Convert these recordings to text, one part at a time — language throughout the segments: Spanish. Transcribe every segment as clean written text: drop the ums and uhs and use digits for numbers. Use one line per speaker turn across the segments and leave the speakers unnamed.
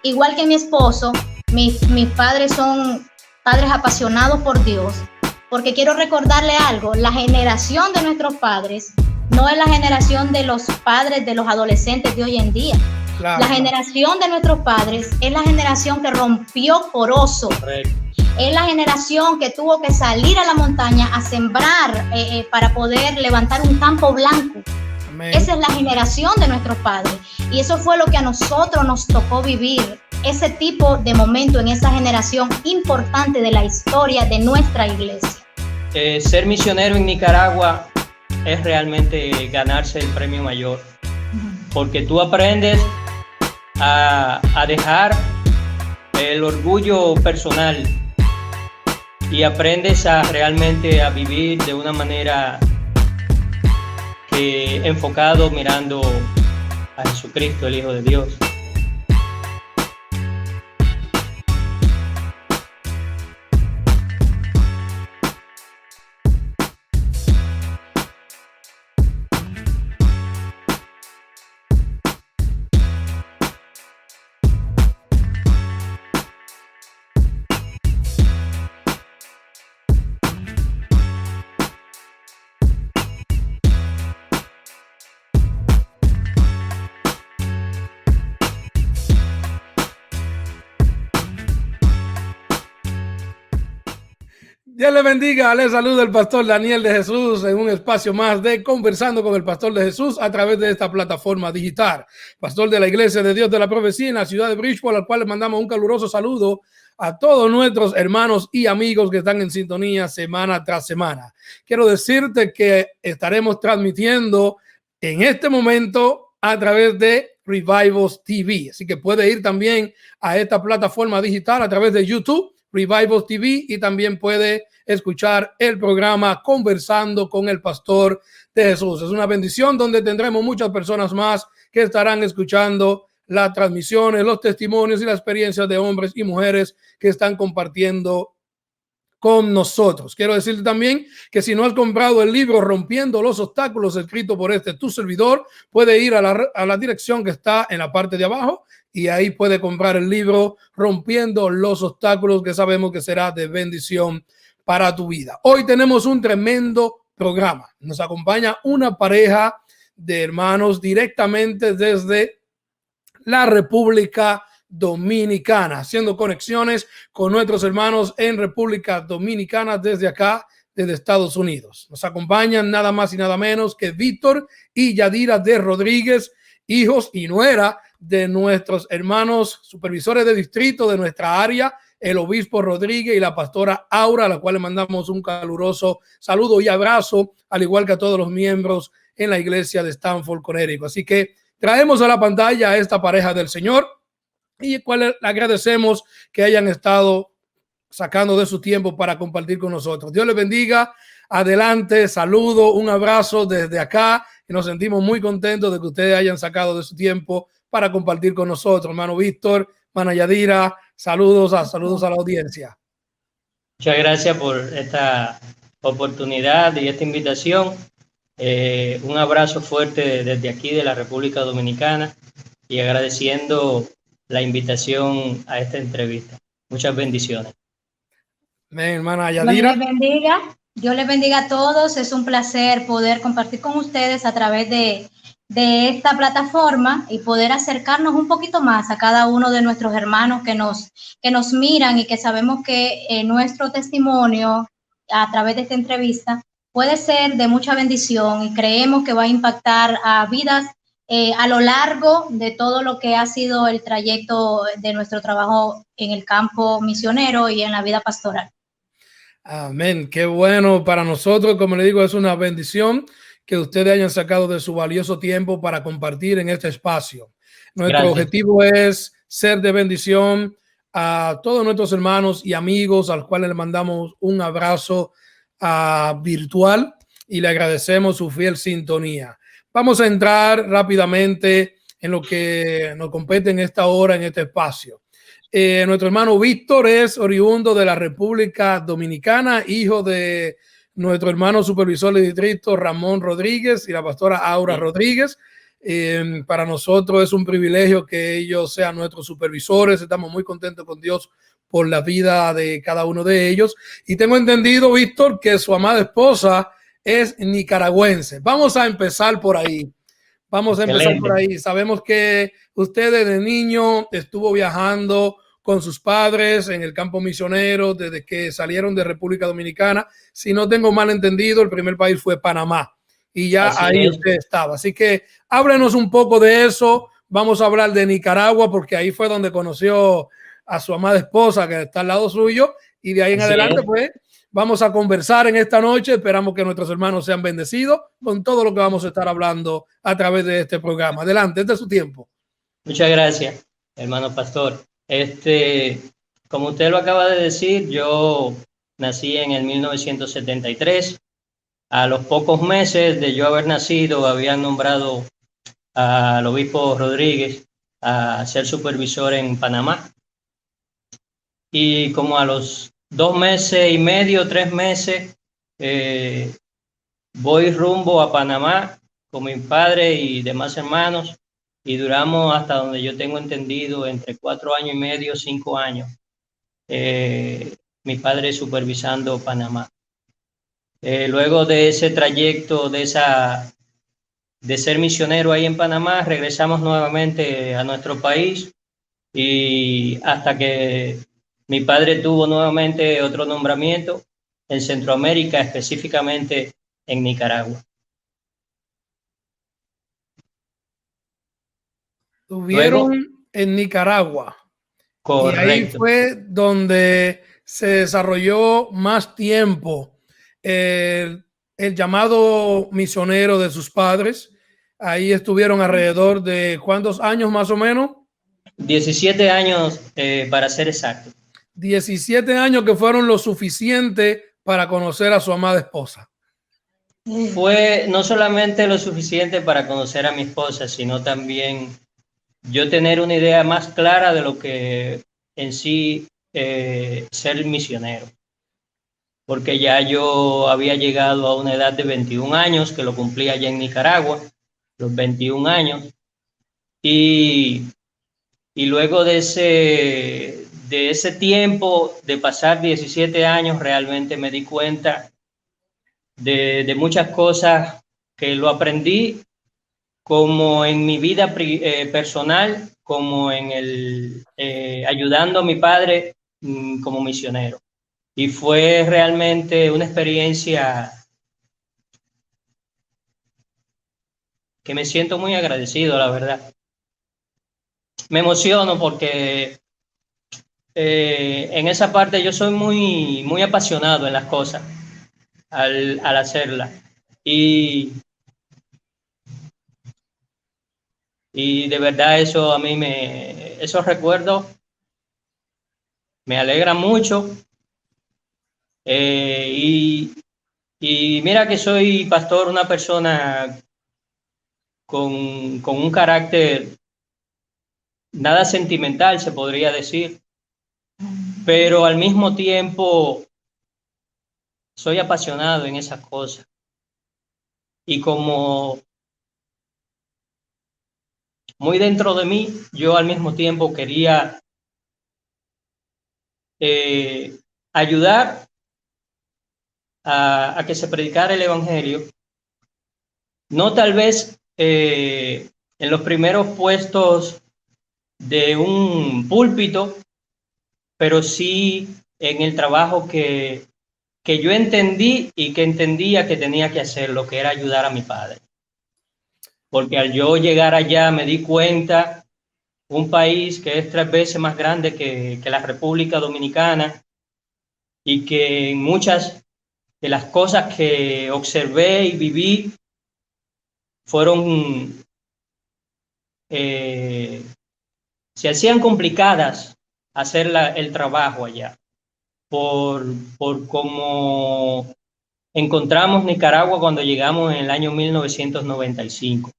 igual que mi esposo, mis padres son padres apasionados por Dios, porque quiero recordarle algo, la generación de nuestros padres no es la generación de los padres de los adolescentes de hoy en día. Claro. La generación de nuestros padres es la generación que rompió Corozo. Correcto. Es la generación que tuvo que salir a la montaña a sembrar para poder levantar un campo blanco. Amén. Esa es la generación de nuestros padres. Y eso fue lo que a nosotros nos tocó vivir. Ese tipo de momento en esa generación importante de la historia de nuestra iglesia.
Ser misionero en Nicaragua es realmente ganarse el premio mayor. Porque tú aprendes a dejar el orgullo personal y aprendes a realmente a vivir de una manera enfocado mirando a Jesucristo, el Hijo de Dios.
Dios le bendiga, le saluda el pastor Daniel de Jesús en un espacio más de Conversando con el Pastor de Jesús a través de esta plataforma digital. Pastor de la Iglesia de Dios de la Profecía en la ciudad de Bridgeport, al cual le mandamos un caluroso saludo a todos nuestros hermanos y amigos que están en sintonía semana tras semana. Quiero decirte que estaremos transmitiendo en este momento a través de Revivals TV, así que puede ir también a esta plataforma digital a través de YouTube, Revivals TV, y también puede escuchar el programa Conversando con el Pastor de Jesús. Es una bendición donde tendremos muchas personas más que estarán escuchando las transmisiones, los testimonios y las experiencias de hombres y mujeres que están compartiendo con nosotros. Quiero decirte también que si no has comprado el libro Rompiendo los Obstáculos, escrito por tu servidor, puede ir a la dirección que está en la parte de abajo y ahí puede comprar el libro Rompiendo los Obstáculos, que sabemos que será de bendición para tu vida. Hoy tenemos un tremendo programa. Nos acompaña una pareja de hermanos directamente desde la República Dominicana, haciendo conexiones con nuestros hermanos en República Dominicana desde acá, desde Estados Unidos. Nos acompañan nada más y nada menos que Víctor y Yadira de Rodríguez, hijos y nuera de nuestros hermanos supervisores de distrito de nuestra área, el obispo Rodríguez y la pastora Aura, a la cual le mandamos un caluroso saludo y abrazo, al igual que a todos los miembros en la iglesia de Stanford, Connecticut. Así que traemos a la pantalla a esta pareja del Señor y cual le agradecemos que hayan estado sacando de su tiempo para compartir con nosotros. Dios les bendiga. Adelante, saludo, un abrazo desde acá y nos sentimos muy contentos de que ustedes hayan sacado de su tiempo para compartir con nosotros. Hermano Víctor, hermana Yadira, saludos a la audiencia.
Muchas gracias por esta oportunidad y esta invitación. Un abrazo fuerte desde aquí de la República Dominicana y agradeciendo la invitación a esta entrevista. Muchas bendiciones.
Amén, hermana Yadira.
Dios les bendiga a todos. Es un placer poder compartir con ustedes a través de esta plataforma y poder acercarnos un poquito más a cada uno de nuestros hermanos que nos miran y que sabemos que nuestro testimonio a través de esta entrevista puede ser de mucha bendición y creemos que va a impactar a vidas a lo largo de todo lo que ha sido el trayecto de nuestro trabajo en el campo misionero y en la vida pastoral.
Amén. Qué bueno para nosotros. Como le digo, es una bendición que ustedes hayan sacado de su valioso tiempo para compartir en este espacio. Nuestro objetivo es ser de bendición a todos nuestros hermanos y amigos, a los cuales le mandamos un abrazo virtual y le agradecemos su fiel sintonía. Vamos a entrar rápidamente en lo que nos compete en esta hora, en este espacio. Nuestro hermano Víctor es oriundo de la República Dominicana, hijo de nuestro hermano supervisor de distrito Ramón Rodríguez y la pastora Aura Rodríguez. Para nosotros es un privilegio que ellos sean nuestros supervisores. Estamos muy contentos con Dios por la vida de cada uno de ellos. Y tengo entendido, Víctor, que su amada esposa es nicaragüense. Vamos a empezar por ahí. Sabemos que usted desde niño estuvo viajando con sus padres en el campo misionero desde que salieron de República Dominicana. Si no tengo mal entendido, el primer país fue Panamá y ya así ahí es. Usted estaba. Así que háblenos un poco de eso. Vamos a hablar de Nicaragua porque ahí fue donde conoció a su amada esposa que está al lado suyo, y de ahí en adelante pues vamos a conversar en esta noche. Esperamos que nuestros hermanos sean bendecidos con todo lo que vamos a estar hablando a través de este programa. Adelante, este es su tiempo.
Muchas gracias, hermano pastor. Como usted lo acaba de decir, yo nací en el 1973. A los pocos meses de yo haber nacido, habían nombrado al obispo Rodríguez a ser supervisor en Panamá. Y como a los 2 meses y medio, 3 meses, voy rumbo a Panamá con mi padre y demás hermanos, y duramos, hasta donde yo tengo entendido, entre 4 años y medio, 5 años, mi padre supervisando Panamá. Luego de ese trayecto, de ser misionero ahí en Panamá, regresamos nuevamente a nuestro país, y hasta que mi padre tuvo nuevamente otro nombramiento en Centroamérica, específicamente en Nicaragua.
Estuvieron en Nicaragua. Correcto. Y ahí fue donde se desarrolló más tiempo el llamado misionero de sus padres. Ahí estuvieron alrededor de ¿cuántos años más o menos?
17 años, para ser exacto.
17 años que fueron lo suficiente para conocer a su amada esposa.
Fue no solamente lo suficiente para conocer a mi esposa, sino también yo tener una idea más clara de lo que en sí ser misionero. Porque ya yo había llegado a una edad de 21 años, que lo cumplí allá en Nicaragua, los 21 años. Y luego de ese tiempo, de pasar 17 años, realmente me di cuenta de muchas cosas que lo aprendí, como en mi vida personal, como en ayudando a mi padre como misionero. Y fue realmente una experiencia que me siento muy agradecido, la verdad. Me emociono porque en esa parte yo soy muy apasionado en las cosas al hacerlas. Y de verdad eso a mí esos recuerdos me alegran mucho. Y mira que soy pastor, una persona con un carácter nada sentimental, se podría decir, pero al mismo tiempo soy apasionado en esas cosas. Y como muy dentro de mí, yo al mismo tiempo quería ayudar a que se predicara el evangelio, no tal vez en los primeros puestos de un púlpito, pero sí en el trabajo que yo entendí y que entendía que tenía que hacer, lo que era ayudar a mi padre. Porque al yo llegar allá me di cuenta, un país que es 3 veces más grande que la República Dominicana, y que en muchas de las cosas que observé y viví fueron, se hacían complicadas hacer el trabajo allá, por cómo encontramos Nicaragua cuando llegamos en el año 1995.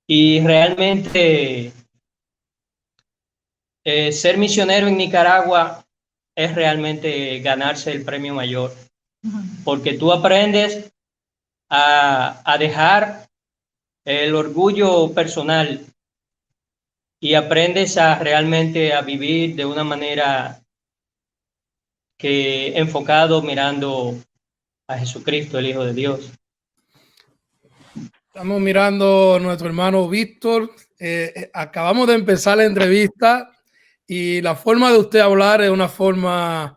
Y realmente ser misionero en Nicaragua es realmente ganarse el premio mayor, porque tú aprendes a dejar el orgullo personal y aprendes a realmente a vivir de una manera que enfocado mirando a Jesucristo, el Hijo de Dios.
Estamos mirando a nuestro hermano Víctor. Acabamos de empezar la entrevista y la forma de usted hablar es una forma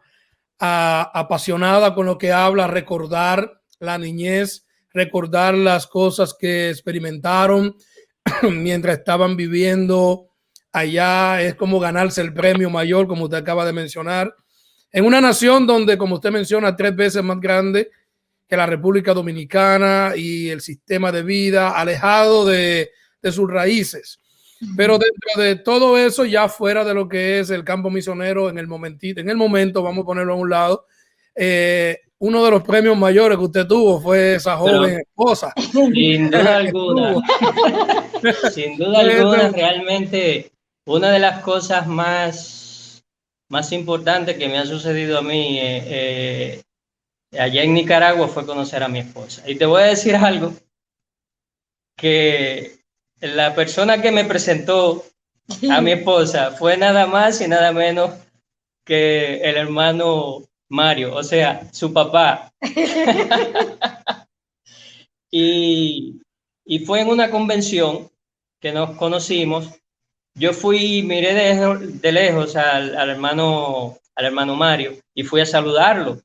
apasionada con lo que habla, recordar la niñez, recordar las cosas que experimentaron mientras estaban viviendo allá. Es como ganarse el premio mayor, como usted acaba de mencionar, en una nación donde, como usted menciona, 3 veces más grande que la República Dominicana y el sistema de vida alejado de sus raíces. Pero dentro de todo eso, ya fuera de lo que es el campo misionero, en el momento, vamos a ponerlo a un lado, uno de los premios mayores que usted tuvo fue esa joven esposa.
Sin duda alguna, sin duda alguna, realmente una de las cosas más importantes que me ha sucedido a mí allá en Nicaragua fue conocer a mi esposa. Y te voy a decir algo, que la persona que me presentó a mi esposa fue nada más y nada menos que el hermano Mario, o sea, su papá. y fue en una convención que nos conocimos. Yo fui y miré de lejos al hermano Mario y fui a saludarlo.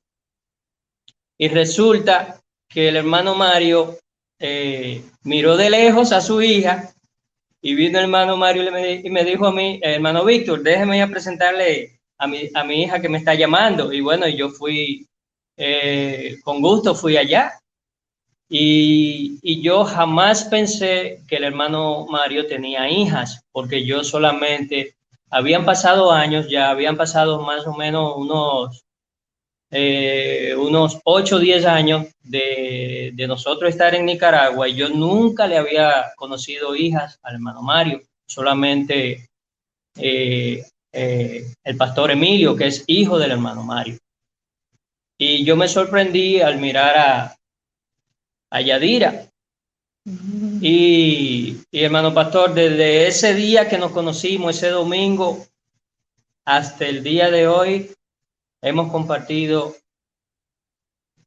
Y resulta que el hermano Mario miró de lejos a su hija y vino el hermano Mario y me dijo a mí, hermano Víctor, déjeme ya presentarle a mi hija que me está llamando. Y bueno, yo fui, con gusto fui allá. Y yo jamás pensé que el hermano Mario tenía hijas, porque yo solamente, habían pasado años, ya habían pasado más o menos unos 8 o 10 años de nosotros estar en Nicaragua, y yo nunca le había conocido hijas al hermano Mario, solamente el pastor Emilio, que es hijo del hermano Mario. Y yo me sorprendí al mirar a Yadira. Y hermano pastor, desde ese día que nos conocimos, ese domingo, hasta el día de hoy, hemos compartido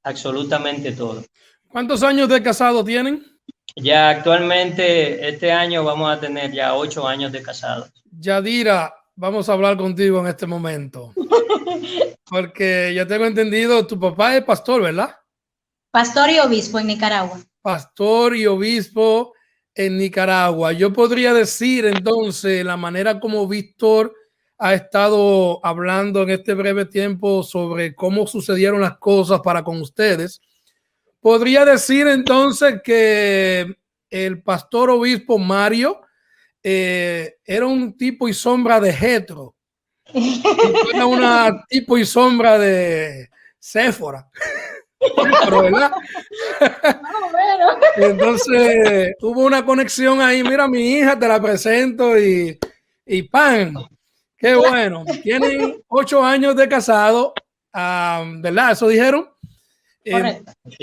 absolutamente todo.
¿Cuántos años de casado tienen?
Ya actualmente, este año vamos a tener ya 8 años de casados.
Yadira, vamos a hablar contigo en este momento. Porque ya tengo entendido, tu papá es pastor, ¿verdad?
Pastor y obispo en Nicaragua.
Pastor y obispo en Nicaragua. Yo podría decir entonces la manera como Víctor ha estado hablando en este breve tiempo sobre cómo sucedieron las cosas para con ustedes. Podría decir entonces que el pastor obispo Mario era un tipo y sombra de Jetro. Era una tipo y sombra de Séfora. Pero, ¿verdad? Entonces hubo una conexión ahí. Mira, mi hija, te la presento y ¡pam! Qué bueno. Tienen 8 años de casado, ¿verdad? Eso dijeron.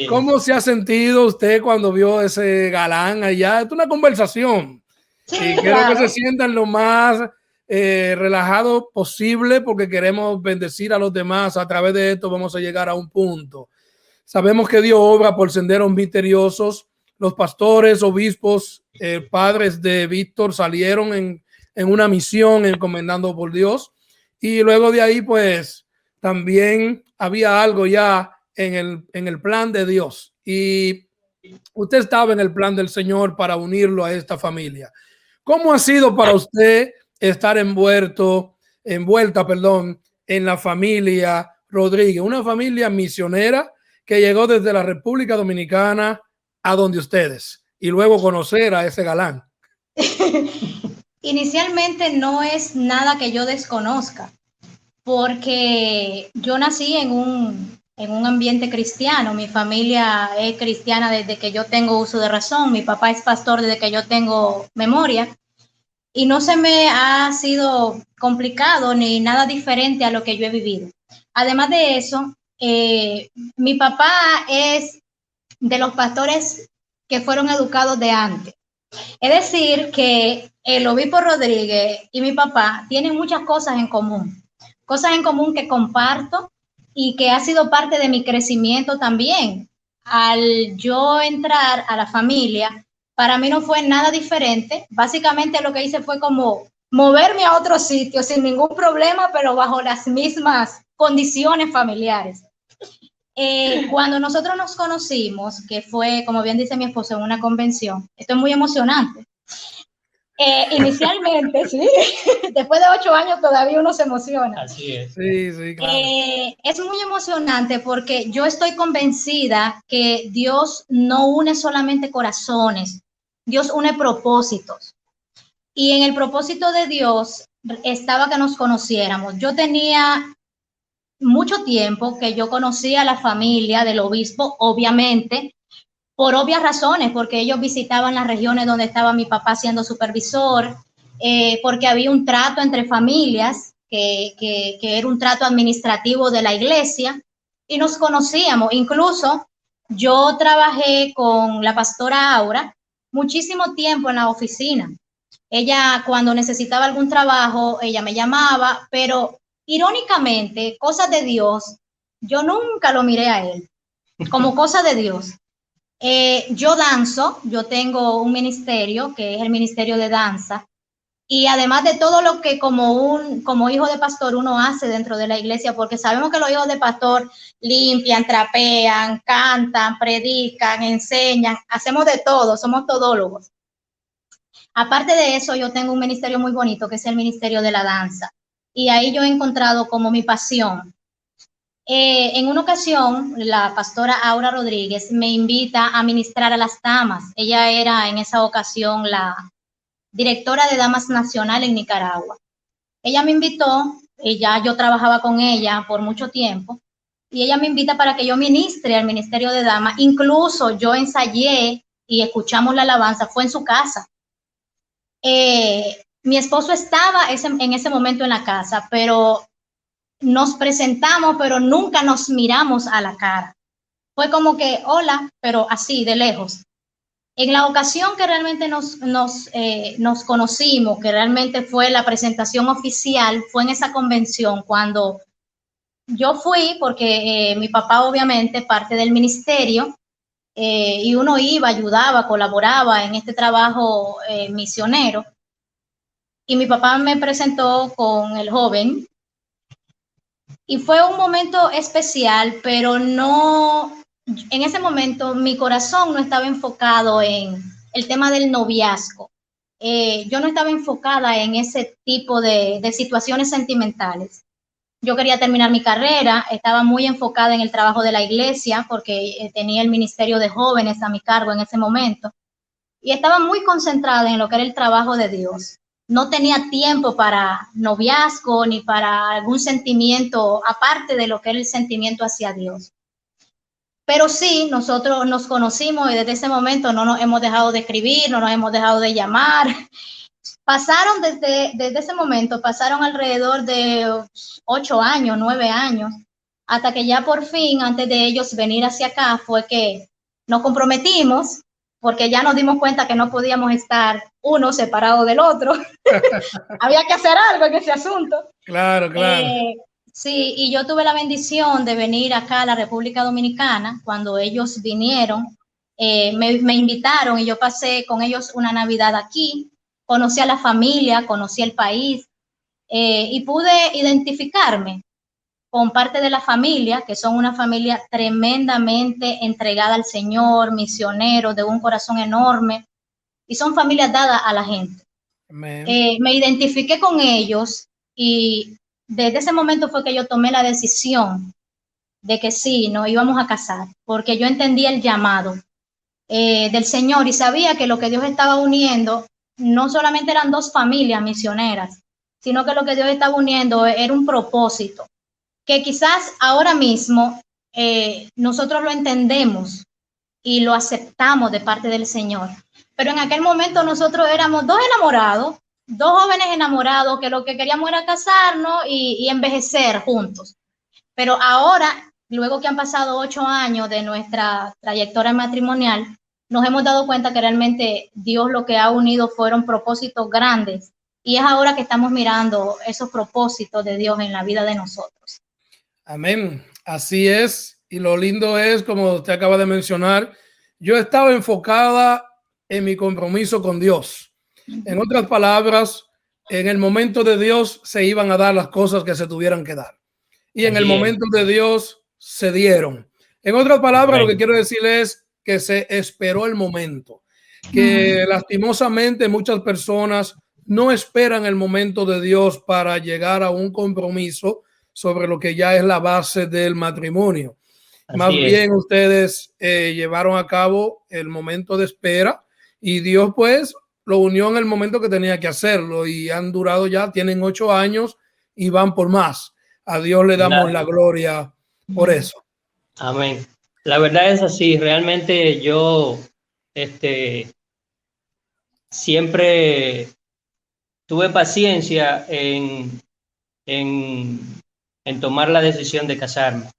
¿Cómo se ha sentido usted cuando vio ese galán allá? Es una conversación.
Sí,
y quiero que se sientan lo más relajado posible, porque queremos bendecir a los demás. A través de esto vamos a llegar a un punto. Sabemos que Dios obra por senderos misteriosos. Los pastores, obispos, padres de Víctor salieron en una misión encomendando por Dios. Y luego de ahí, pues, también había algo ya en el plan de Dios. Y usted estaba en el plan del Señor para unirlo a esta familia. ¿Cómo ha sido para usted estar envuelta, en la familia Rodríguez, una familia misionera que llegó desde la República Dominicana a donde ustedes, y luego conocer a ese galán?
Inicialmente no es nada que yo desconozca, porque yo nací en un ambiente cristiano. Mi familia es cristiana desde que yo tengo uso de razón. Mi papá es pastor desde que yo tengo memoria. Y no se me ha sido complicado ni nada diferente a lo que yo he vivido. Además de eso, mi papá es de los pastores que fueron educados de antes. Es decir, que el obispo Rodríguez y mi papá tienen muchas cosas en común que comparto y que ha sido parte de mi crecimiento también. Al yo entrar a la familia, para mí no fue nada diferente. Básicamente lo que hice fue como moverme a otro sitio sin ningún problema, pero bajo las mismas condiciones familiares. Cuando nosotros nos conocimos, que fue, como bien dice mi esposo, en una convención, esto es muy emocionante. Inicialmente, sí, después de 8 años todavía uno se emociona.
Así es.
Sí, sí, claro.
Es muy emocionante porque yo estoy convencida que Dios no une solamente corazones, Dios une propósitos. Y en el propósito de Dios estaba que nos conociéramos. Yo tenía mucho tiempo que yo conocía a la familia del obispo, obviamente, por obvias razones, porque ellos visitaban las regiones donde estaba mi papá siendo supervisor, porque había un trato entre familias, que era un trato administrativo de la iglesia, y nos conocíamos. Incluso yo trabajé con la pastora Aura muchísimo tiempo en la oficina. Ella, cuando necesitaba algún trabajo, ella me llamaba, pero irónicamente, cosas de Dios, yo nunca lo miré a él como cosa de Dios. Yo danzo, yo tengo un ministerio que es el ministerio de danza, y además de todo lo que como hijo de pastor uno hace dentro de la iglesia, porque sabemos que los hijos de pastor limpian, trapean, cantan, predican, enseñan, hacemos de todo, somos todólogos. Aparte de eso, yo tengo un ministerio muy bonito que es el ministerio de la danza, y ahí yo he encontrado como mi pasión. En una ocasión, la pastora Aura Rodríguez me invita a ministrar a las damas. Ella era en esa ocasión la directora de Damas Nacional en Nicaragua. Ella me invitó, ya yo trabajaba con ella por mucho tiempo, y ella me invita para que yo ministre al Ministerio de Damas. Incluso yo ensayé y escuchamos la alabanza, fue en su casa. Mi esposo estaba en ese momento en la casa, pero nos presentamos, pero nunca nos miramos a la cara. Fue como que, hola, pero así, de lejos. En la ocasión que realmente nos conocimos, que realmente fue la presentación oficial, fue en esa convención cuando yo fui, porque mi papá obviamente parte del ministerio, y uno iba, ayudaba, colaboraba en este trabajo misionero. Y mi papá me presentó con el joven, y fue un momento especial, pero no, en ese momento mi corazón no estaba enfocado en el tema del noviazgo. Yo no estaba enfocada en ese tipo de situaciones sentimentales. Yo quería terminar mi carrera, estaba muy enfocada en el trabajo de la iglesia porque tenía el ministerio de jóvenes a mi cargo en ese momento, y estaba muy concentrada en lo que era el trabajo de Dios. No tenía tiempo para noviazgo ni para algún sentimiento aparte de lo que era el sentimiento hacia Dios. Pero sí, nosotros nos conocimos y desde ese momento no nos hemos dejado de escribir, no nos hemos dejado de llamar. Pasaron desde ese momento, pasaron alrededor de 8 años, 9 años, hasta que ya por fin, antes de ellos venir hacia acá, fue que nos comprometimos, porque ya nos dimos cuenta que no podíamos estar uno separado del otro. Había que hacer algo en ese asunto.
Claro, claro.
Sí, y yo tuve la bendición de venir acá a la República Dominicana. Cuando ellos vinieron, me invitaron y yo pasé con ellos una Navidad aquí. Conocí a la familia, conocí el país, y pude identificarme con parte de la familia, que son una familia tremendamente entregada al Señor, misioneros de un corazón enorme, y son familias dadas a la gente. Me identifiqué con ellos, y desde ese momento fue que yo tomé la decisión de que sí, nos íbamos a casar, porque yo entendía el llamado del Señor y sabía que lo que Dios estaba uniendo no solamente eran dos familias misioneras, sino que lo que Dios estaba uniendo era un propósito, que quizás ahora mismo nosotros lo entendemos y lo aceptamos de parte del Señor. Pero en aquel momento nosotros éramos dos enamorados, dos jóvenes enamorados que lo que queríamos era casarnos y envejecer juntos. Pero ahora, luego que han pasado 8 años de nuestra trayectoria matrimonial, nos hemos dado cuenta que realmente Dios lo que ha unido fueron propósitos grandes, y es ahora que estamos mirando esos propósitos de Dios en la vida de nosotros.
Amén. Así es. Y lo lindo es, como usted acaba de mencionar, yo estaba enfocada en mi compromiso con Dios. En otras palabras, en el momento de Dios se iban a dar las cosas que se tuvieran que dar. Y en el momento de Dios se dieron. En otras palabras, lo que quiero decir es que se esperó el momento. Que lastimosamente muchas personas no esperan el momento de Dios para llegar a un compromiso sobre lo que ya es la base del matrimonio. Más bien ustedes llevaron a cabo el momento de espera y Dios pues lo unió en el momento que tenía que hacerlo y han durado ya, tienen 8 años y van por más. A Dios le damos la gloria por eso.
Amén. La verdad es así, realmente yo siempre tuve paciencia en tomar la decisión de casarme,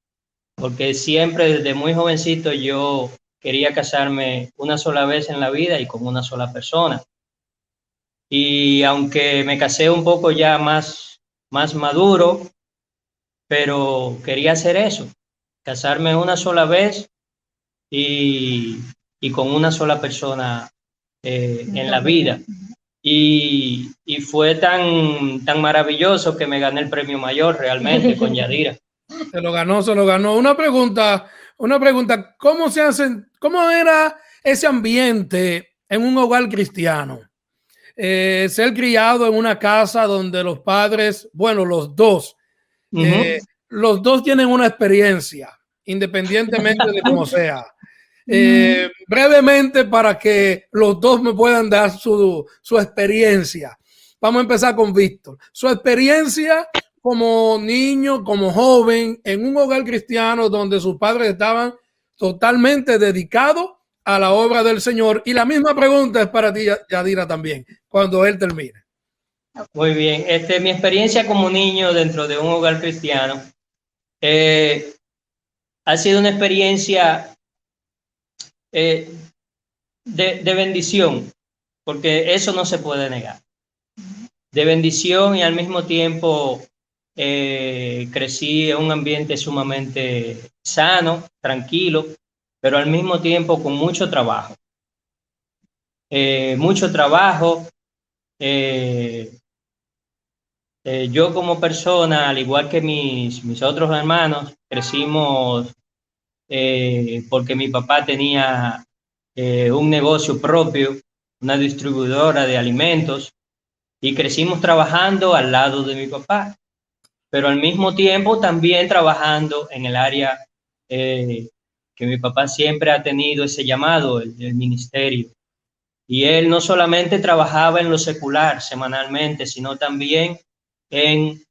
porque siempre desde muy jovencito yo quería casarme una sola vez en la vida y con una sola persona. Y aunque me casé un poco ya más maduro, pero quería hacer eso, casarme una sola vez y con una sola persona en la vida. Y fue tan maravilloso que me gané el premio mayor realmente con Yadira.
Se lo ganó. Una pregunta, ¿cómo era ese ambiente en un hogar cristiano? Ser criado en una casa donde los padres, bueno, los dos tienen una experiencia, independientemente de cómo sea. Brevemente, para que los dos me puedan dar su experiencia. Vamos a empezar con Víctor. Su experiencia como niño, como joven, en un hogar cristiano donde sus padres estaban totalmente dedicados a la obra del Señor. Y la misma pregunta es para ti, Yadira, también, cuando él termine.
Muy bien. Mi experiencia como niño dentro de un hogar cristiano ha sido una experiencia de bendición, porque eso no se puede negar. De bendición, y al mismo tiempo crecí en un ambiente sumamente sano, tranquilo, pero al mismo tiempo con mucho trabajo. Yo como persona, al igual que mis otros hermanos, crecimos porque mi papá tenía un negocio propio, una distribuidora de alimentos, y crecimos trabajando al lado de mi papá, pero al mismo tiempo también trabajando en el área que mi papá siempre ha tenido ese llamado, el ministerio. Y él no solamente trabajaba en lo secular semanalmente, sino también en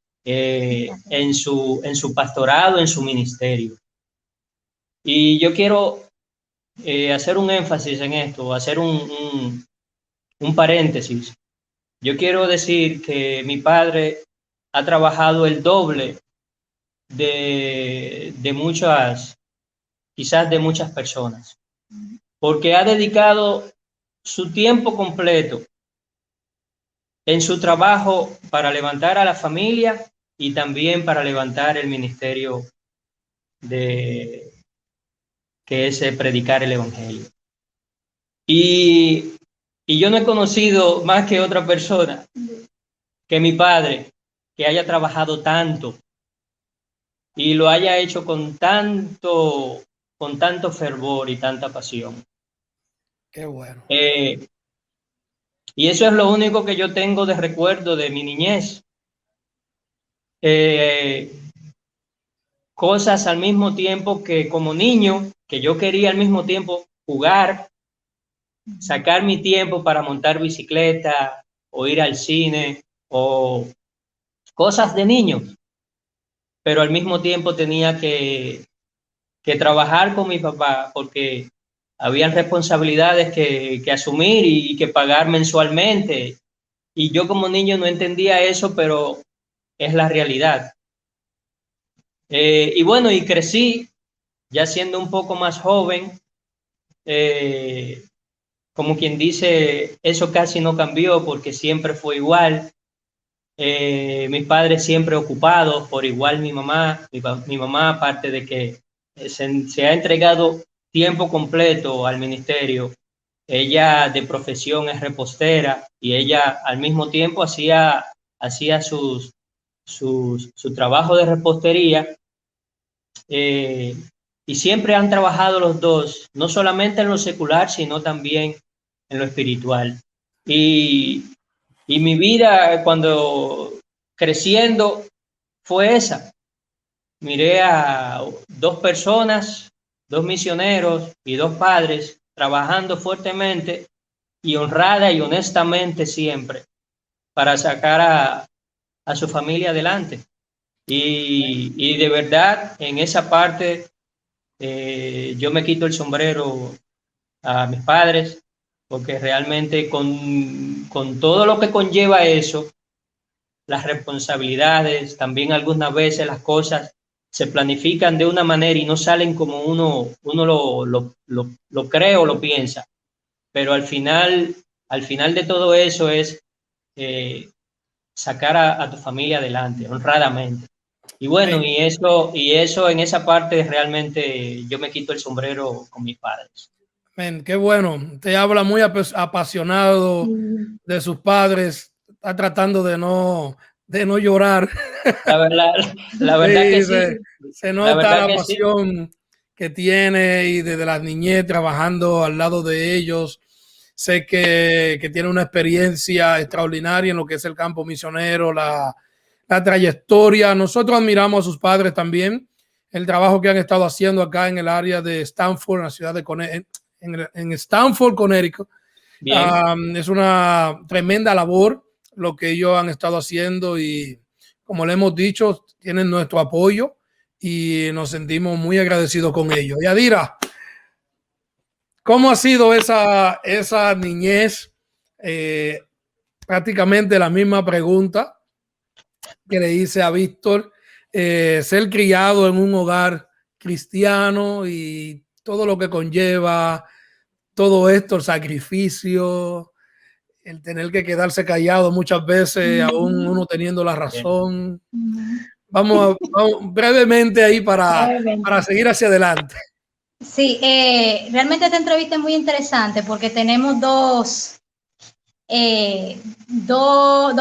su pastorado, en su ministerio. Y yo quiero hacer un énfasis en esto, hacer un paréntesis. Yo quiero decir que mi padre ha trabajado el doble de muchas, quizás de muchas personas, porque ha dedicado su tiempo completo en su trabajo para levantar a la familia y también para levantar el ministerio que es predicar el evangelio. Y yo no he conocido más que otra persona que mi padre que haya trabajado tanto y lo haya hecho con tanto fervor y tanta pasión.
Qué bueno.
Y eso es lo único que yo tengo de recuerdo de mi niñez. Cosas al mismo tiempo que como niño, que yo quería al mismo tiempo jugar, sacar mi tiempo para montar bicicleta o ir al cine o cosas de niño, pero al mismo tiempo tenía que trabajar con mi papá porque habían responsabilidades que asumir y que pagar mensualmente. Y yo como niño no entendía eso, pero es la realidad. Y bueno, y crecí ya siendo un poco más joven, como quien dice, eso casi no cambió porque siempre fue igual. Mis padres siempre ocupados, por igual mi mamá, aparte de que se ha entregado tiempo completo al ministerio, ella de profesión es repostera y ella al mismo tiempo hacía su trabajo de repostería, y siempre han trabajado los dos, no solamente en lo secular, sino también en lo espiritual. Y mi vida cuando creciendo fue esa. Miré a dos personas, dos misioneros y dos padres trabajando fuertemente y honrada y honestamente siempre para sacar a su familia adelante. Y de verdad, en esa parte, yo me quito el sombrero a mis padres, porque realmente con todo lo que conlleva eso, las responsabilidades, también algunas veces las cosas se planifican de una manera y no salen como uno lo cree o lo piensa. Pero al final de todo eso es sacar a tu familia adelante, honradamente. Y bueno, y eso en esa parte realmente yo me quito el sombrero con mis padres.
Qué bueno, te habla muy apasionado de sus padres, está tratando de no llorar.
La verdad
sí,
que sí.
Se nota la pasión que tiene y desde la niñez trabajando al lado de ellos. Sé que tiene una experiencia extraordinaria en lo que es el campo misionero, la trayectoria. Nosotros admiramos a sus padres también, el trabajo que han estado haciendo acá en el área de Stanford, en la ciudad de en Stanford, Connecticut. Es una tremenda labor lo que ellos han estado haciendo y, como le hemos dicho, tienen nuestro apoyo y nos sentimos muy agradecidos con ellos. Yadira, ¿cómo ha sido esa niñez? Prácticamente la misma pregunta que le hice a Víctor. Ser criado en un hogar cristiano y todo lo que conlleva todo esto, el sacrificio, el tener que quedarse callado muchas veces, aún uno teniendo la razón. Vamos brevemente ahí para seguir hacia adelante.
Sí, realmente esta entrevista es muy interesante porque tenemos dos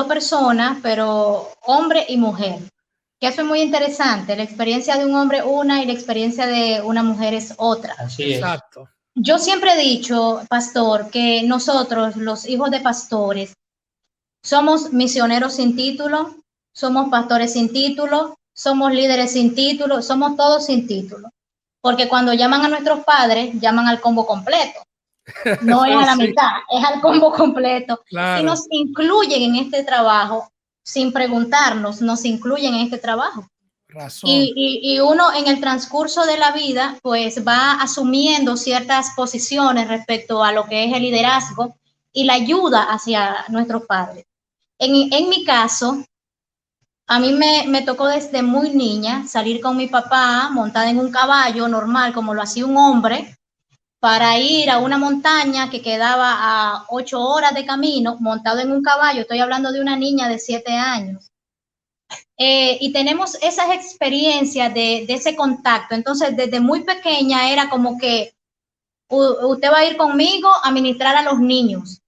personas, pero hombre y mujer. Que eso es muy interesante. La experiencia de un hombre una y la experiencia de una mujer es otra.
Así es.
Exacto.
Yo siempre he dicho, pastor, que nosotros, los hijos de pastores, somos misioneros sin título, somos pastores sin título, somos líderes sin título, somos todos sin título. Porque cuando llaman a nuestros padres, llaman al combo completo. No es a la mitad, es al combo completo. Claro. Y nos incluyen en este trabajo sin preguntarnos, nos incluyen en este trabajo.
Razón.
Y uno en el transcurso de la vida pues va asumiendo ciertas posiciones respecto a lo que es el liderazgo y la ayuda hacia nuestros padres. En mi caso, a mí me tocó desde muy niña salir con mi papá montada en un caballo normal como lo hacía un hombre para ir a una montaña que quedaba a 8 horas de camino montado en un caballo. Estoy hablando de una niña de 7 años. Y tenemos esas experiencias de ese contacto. Entonces, desde muy pequeña era como que usted va a ir conmigo a ministrar a los niños.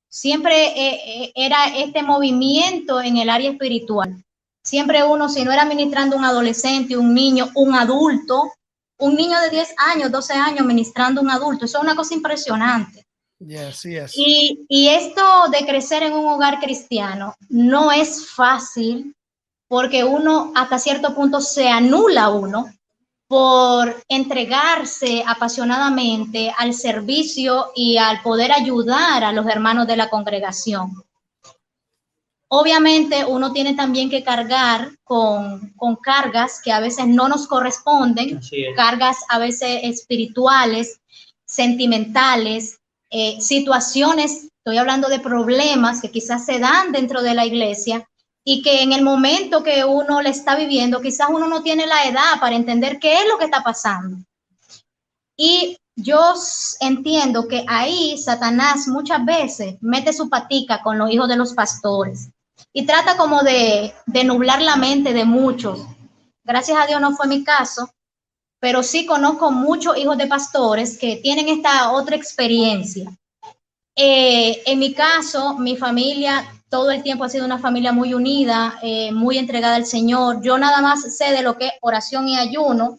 Siempre era este movimiento en el área espiritual. Siempre uno, si no era ministrando un adolescente, un niño, un adulto, un niño de 10 años, 12 años ministrando un adulto, eso es una cosa impresionante.
Yes, yes.
Y esto de crecer en un hogar cristiano no es fácil, porque uno hasta cierto punto se anula uno por entregarse apasionadamente al servicio y al poder ayudar a los hermanos de la congregación. Obviamente uno tiene también que cargar con cargas que a veces no nos corresponden, cargas a veces espirituales, sentimentales, situaciones, estoy hablando de problemas que quizás se dan dentro de la iglesia y que en el momento que uno le está viviendo, quizás uno no tiene la edad para entender qué es lo que está pasando. Y entiendo que ahí Satanás muchas veces mete su patica con los hijos de los pastores y trata como de nublar la mente de muchos. Gracias a Dios no fue mi caso, pero sí conozco muchos hijos de pastores que tienen esta otra experiencia. En mi caso, mi familia todo el tiempo ha sido una familia muy unida, muy entregada al Señor. Yo nada más sé de lo que es oración y ayuno,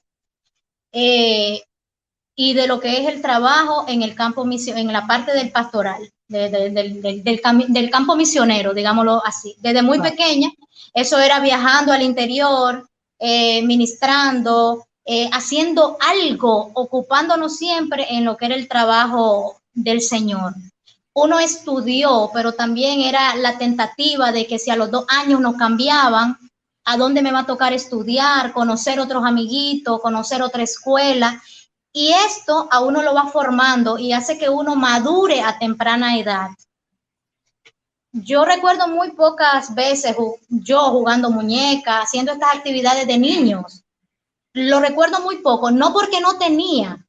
y de lo que es el trabajo en el campo misionero, en la parte del pastoral, del campo misionero, digámoslo así. Desde muy pequeña, eso era viajando al interior, ministrando, haciendo algo, ocupándonos siempre en lo que era el trabajo del Señor. Uno estudió, pero también era la tentativa de que si a los 2 años nos cambiaban, ¿a dónde me va a tocar estudiar? Conocer otros amiguitos, conocer otra escuela. Y esto a uno lo va formando y hace que uno madure a temprana edad. Yo recuerdo muy pocas veces yo jugando muñecas, haciendo estas actividades de niños. Lo recuerdo muy poco, no porque no tenía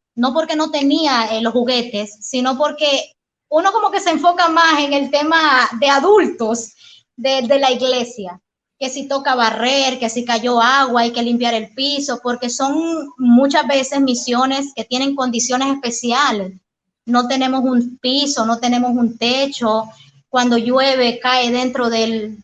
los juguetes, sino porque uno como que se enfoca más en el tema de adultos de la iglesia, que si toca barrer, que si cayó agua, hay que limpiar el piso, porque son muchas veces misiones que tienen condiciones especiales. No tenemos un piso, no tenemos un techo, cuando llueve cae dentro del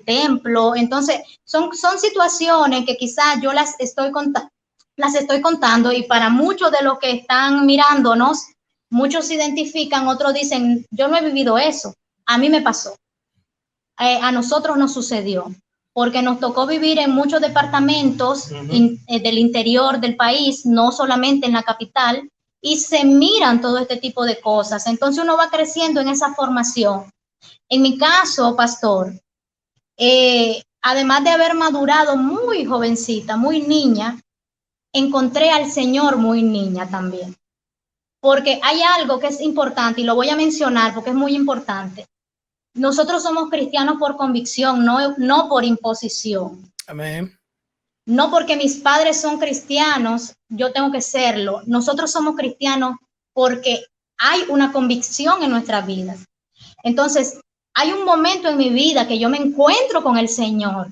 templo. Entonces, son situaciones que quizás yo las estoy contando y para muchos de los que están mirándonos, muchos se identifican, otros dicen, yo no he vivido eso, a mí me pasó, a nosotros nos sucedió, porque nos tocó vivir en muchos departamentos del interior del país, no solamente en la capital, y se miran todo este tipo de cosas. Entonces uno va creciendo en esa formación. En mi caso, pastor, además de haber madurado muy jovencita, muy niña, encontré al Señor muy niña también. Porque hay algo que es importante y lo voy a mencionar porque es muy importante. Nosotros somos cristianos por convicción, no por imposición.
Amén.
No porque mis padres son cristianos, yo tengo que serlo. Nosotros somos cristianos porque hay una convicción en nuestras vidas. Entonces, hay un momento en mi vida que yo me encuentro con el Señor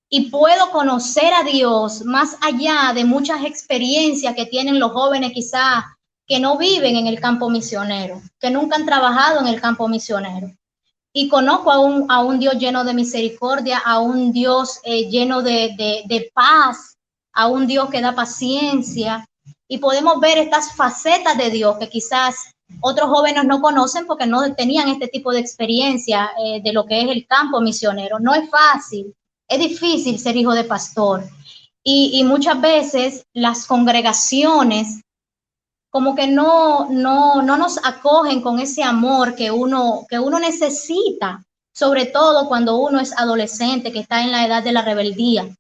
y puedo conocer a Dios más allá de muchas experiencias que tienen los jóvenes quizás que no viven en el campo misionero, que nunca han trabajado en el campo misionero. Y conozco a un Dios lleno de misericordia, a un Dios lleno de paz, a un Dios que da paciencia. Y podemos ver estas facetas de Dios que quizás otros jóvenes no conocen porque no tenían este tipo de experiencia de lo que es el campo misionero. No es fácil, es difícil ser hijo de pastor. Y muchas veces las congregaciones como que no nos acogen con ese amor que uno necesita, sobre todo cuando uno es adolescente, que está en la edad de la rebeldía.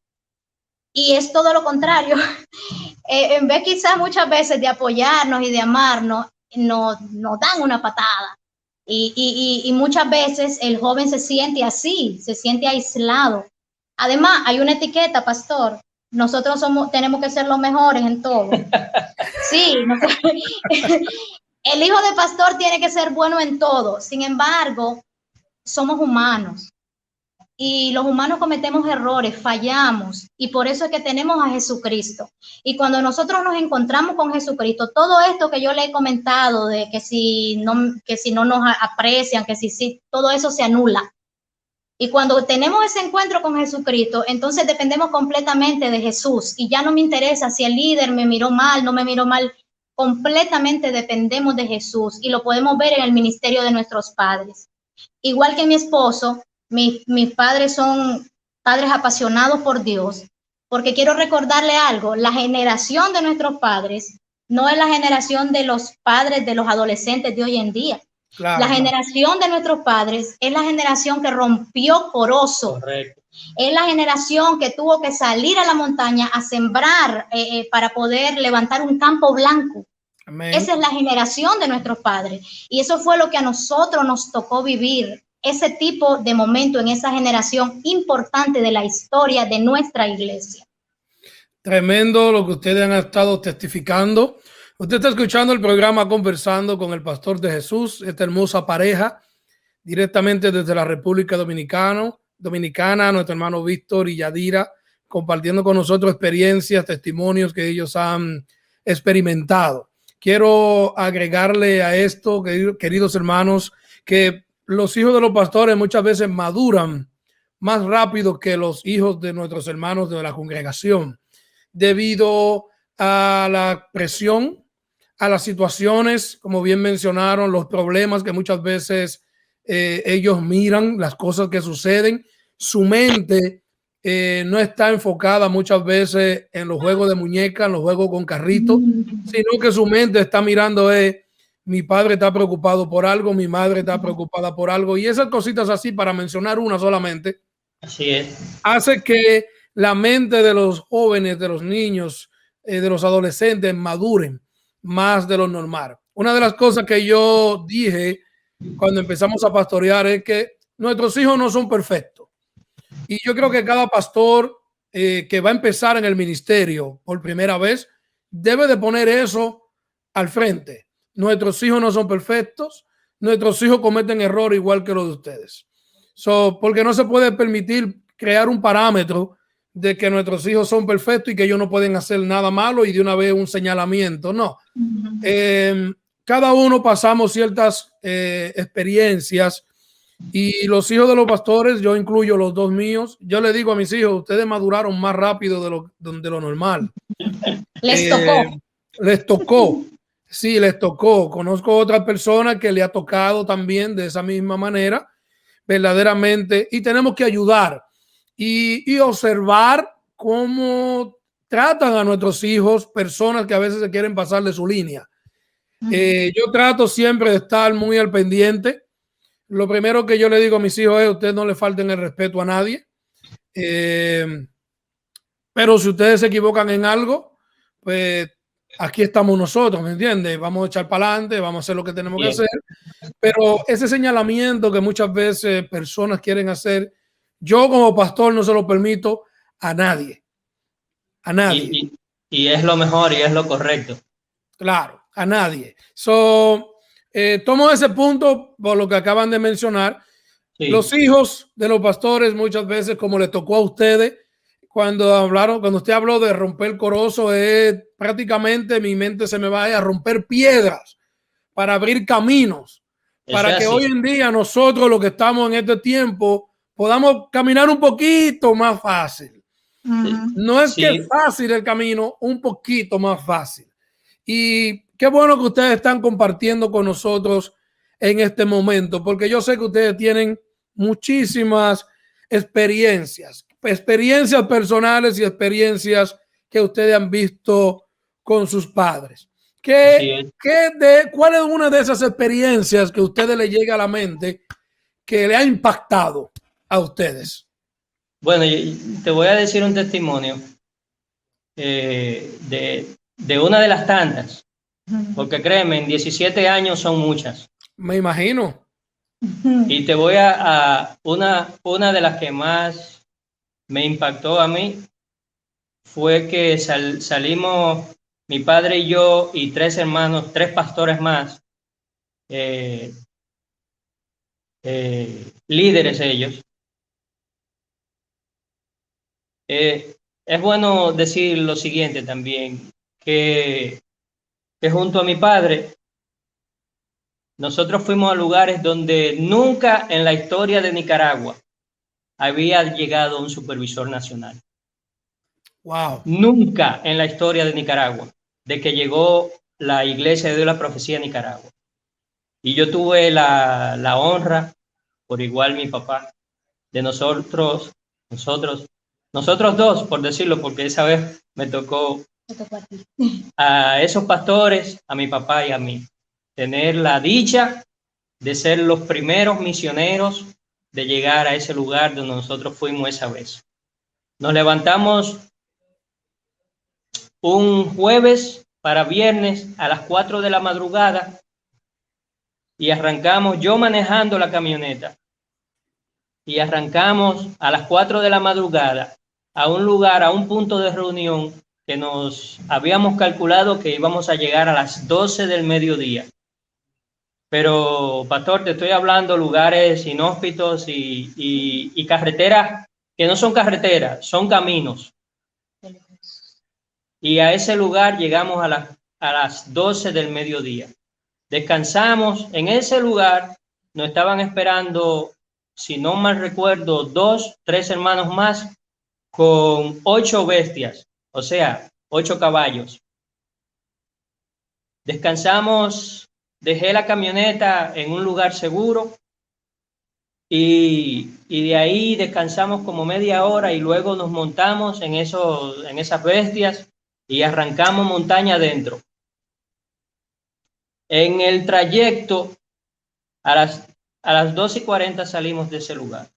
Y es todo lo contrario. En vez quizás muchas veces de apoyarnos y de amarnos, nos dan una patada. Y muchas veces el joven se siente así, se siente aislado. Además, hay una etiqueta, pastor. Nosotros tenemos que ser los mejores en todo. Sí, el hijo de pastor tiene que ser bueno en todo. Sin embargo, somos humanos y los humanos cometemos errores, fallamos, y por eso es que tenemos a Jesucristo. Y cuando nosotros nos encontramos con Jesucristo, todo esto que yo le he comentado de que si no nos aprecian, que si todo eso se anula. Y cuando tenemos ese encuentro con Jesucristo, entonces dependemos completamente de Jesús. Y ya no me interesa si el líder me miró mal, no me miró mal. Completamente dependemos de Jesús. Y lo podemos ver en el ministerio de nuestros padres. Igual que mi esposo, mis padres son padres apasionados por Dios. Porque quiero recordarle algo, la generación de nuestros padres no es la generación de los padres de los adolescentes de hoy en día. Claro. La generación de nuestros padres es la generación que rompió Corozo. Correcto. Es la generación que tuvo que salir a la montaña a sembrar para poder levantar un campo blanco. Amén. Esa es la generación de nuestros padres. Y eso fue lo que a nosotros nos tocó vivir, ese tipo de momento en esa generación importante de la historia de nuestra iglesia.
Tremendo lo que ustedes han estado testificando. Usted está escuchando el programa Conversando con el Pastor de Jesús, esta hermosa pareja, directamente desde la República Dominicana, nuestro hermano Víctor y Yadira, compartiendo con nosotros experiencias, testimonios que ellos han experimentado. Quiero agregarle a esto, queridos hermanos, que los hijos de los pastores muchas veces maduran más rápido que los hijos de nuestros hermanos de la congregación, debido a la presión, a las situaciones, como bien mencionaron, los problemas que muchas veces ellos miran, las cosas que suceden. Su mente no está enfocada muchas veces en los juegos de muñecas, en los juegos con carritos, sino que su mente está mirando, mi padre está preocupado por algo, mi madre está preocupada por algo, y esas cositas así, para mencionar una solamente,
así es,
hace que la mente de los jóvenes, de los niños, de los adolescentes maduren más de lo normal. Una de las cosas que yo dije cuando empezamos a pastorear es que nuestros hijos no son perfectos. Y yo creo que cada pastor que va a empezar en el ministerio por primera vez debe de poner eso al frente. Nuestros hijos no son perfectos. Nuestros hijos cometen errores igual que los de ustedes. Porque no se puede permitir crear un parámetro de que nuestros hijos son perfectos y que ellos no pueden hacer nada malo y de una vez un señalamiento. No. Cada uno pasamos ciertas experiencias, y los hijos de los pastores, yo incluyo los dos míos, yo le digo a mis hijos, ustedes maduraron más rápido de lo normal.
Les tocó.
Les tocó. Sí, les tocó. Conozco otras personas que le ha tocado también de esa misma manera, verdaderamente, y tenemos que ayudar y observar cómo tratan a nuestros hijos personas que a veces se quieren pasar de su línea. Yo trato siempre de estar muy al pendiente. Lo primero que yo le digo a mis hijos es: ustedes no le falten el respeto a nadie, pero si ustedes se equivocan en algo, pues aquí estamos nosotros, ¿me entiendes? Vamos a echar para adelante, vamos a hacer lo que tenemos que hacer, pero ese señalamiento que muchas veces personas quieren hacer, yo como pastor no se lo permito a nadie. A nadie.
Y es lo mejor y es lo correcto.
Claro, a nadie. Tomo ese punto por lo que acaban de mencionar. Sí. Los hijos de los pastores muchas veces, como le tocó a ustedes, cuando usted habló de romper corozo, prácticamente mi mente se me va a romper piedras para abrir caminos, para que hoy en día nosotros, los que estamos en este tiempo, podamos caminar un poquito más fácil. No es que es fácil el camino, un poquito más fácil. Y qué bueno que ustedes están compartiendo con nosotros en este momento, porque yo sé que ustedes tienen muchísimas experiencias personales y experiencias que ustedes han visto con sus padres. ¿Cuál es una de esas experiencias que a ustedes les llega a la mente que le ha impactado a ustedes?
Bueno, te voy a decir un testimonio de una de las tantas, porque créeme, en 17 años son muchas.
Me imagino.
Y te voy a una de las que más me impactó a mí fue que salimos mi padre y yo y 3 hermanos, 3 pastores más, líderes ellos. Es bueno decir lo siguiente también, que junto a mi padre nosotros fuimos a lugares donde nunca en la historia de Nicaragua había llegado un supervisor nacional.
Wow.
Nunca en la historia de Nicaragua, de que llegó la Iglesia de Dios de la Profecía a Nicaragua. Y yo tuve la honra, por igual mi papá, de nosotros dos, por decirlo, porque esa vez me tocó a esos pastores, a mi papá y a mí, tener la dicha de ser los primeros misioneros de llegar a ese lugar donde nosotros fuimos esa vez. Nos levantamos un jueves para viernes a las 4 de la madrugada y arrancamos, yo manejando la camioneta, y arrancamos a las 4 de la madrugada a un lugar, a un punto de reunión que nos habíamos calculado que íbamos a llegar a las 12 del mediodía. Pero, pastor, te estoy hablando lugares inhóspitos y carreteras que no son carreteras, son caminos. Y a ese lugar llegamos a las 12 del mediodía. Descansamos en ese lugar, nos estaban esperando, si no mal recuerdo, 2, 3 hermanos más con 8 bestias, o sea, 8 caballos. Descansamos, dejé la camioneta en un lugar seguro y de ahí descansamos como media hora y luego nos montamos en esas bestias y arrancamos montaña adentro. En el trayecto, a las 12:40 salimos de ese lugar.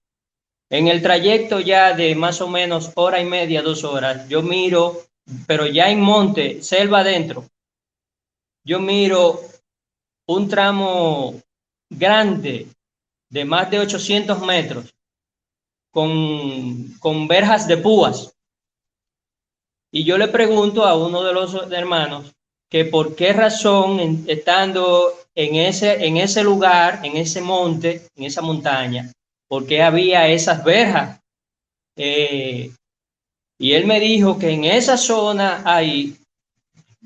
En el trayecto ya de más o menos hora y media, 2 horas, yo miro, pero ya en monte, selva adentro, yo miro un tramo grande de más de 800 metros con verjas de púas. Y yo le pregunto a uno de los hermanos que por qué razón, estando en ese lugar, en ese monte, en esa montaña, por qué había esas verjas. Y él me dijo que en esa zona ahí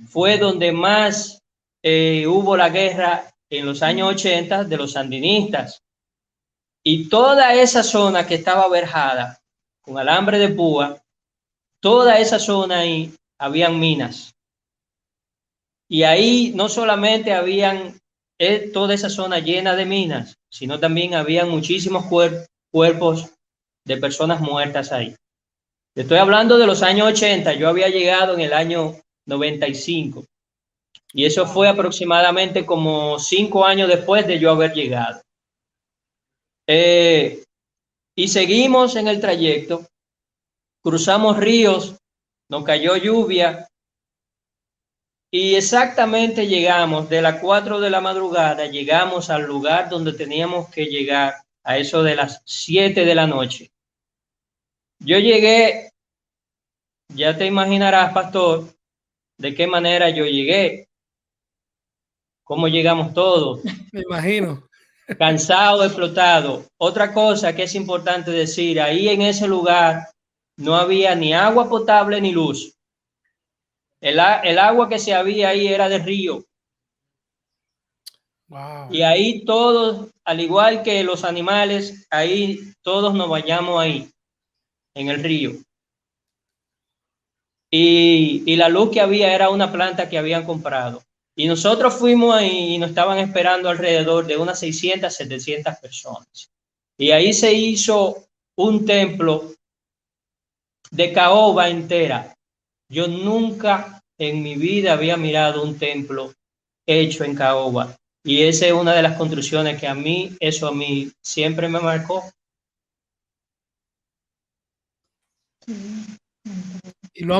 fue donde más hubo la guerra en los años 80 de los sandinistas. Y toda esa zona que estaba verjada con alambre de púa, toda esa zona ahí habían minas. Y ahí no solamente habían toda esa zona llena de minas, sino también habían muchísimos cuerpos de personas muertas ahí. Estoy hablando de los años 80, yo había llegado en el año 95 y eso fue aproximadamente como 5 años después de yo haber llegado. Y seguimos en el trayecto, cruzamos ríos, nos cayó lluvia y exactamente llegamos de las 4 de la madrugada, llegamos al lugar donde teníamos que llegar a eso de las 7 de la noche. Yo llegué, ya te imaginarás, pastor, de qué manera yo llegué, cómo llegamos todos.
Me imagino.
Cansado, explotado. Otra cosa que es importante decir, ahí en ese lugar no había ni agua potable ni luz. El agua que se había ahí era de río.
Wow.
Y ahí todos, al igual que los animales, ahí todos nos bañamos ahí, en el río. Y la luz que había era una planta que habían comprado. Y nosotros fuimos ahí y nos estaban esperando alrededor de unas 600, 700 personas. Y ahí se hizo un templo de caoba entera. Yo nunca en mi vida había mirado un templo hecho en caoba. Y esa es una de las construcciones que a mí siempre me marcó.
Y lo ha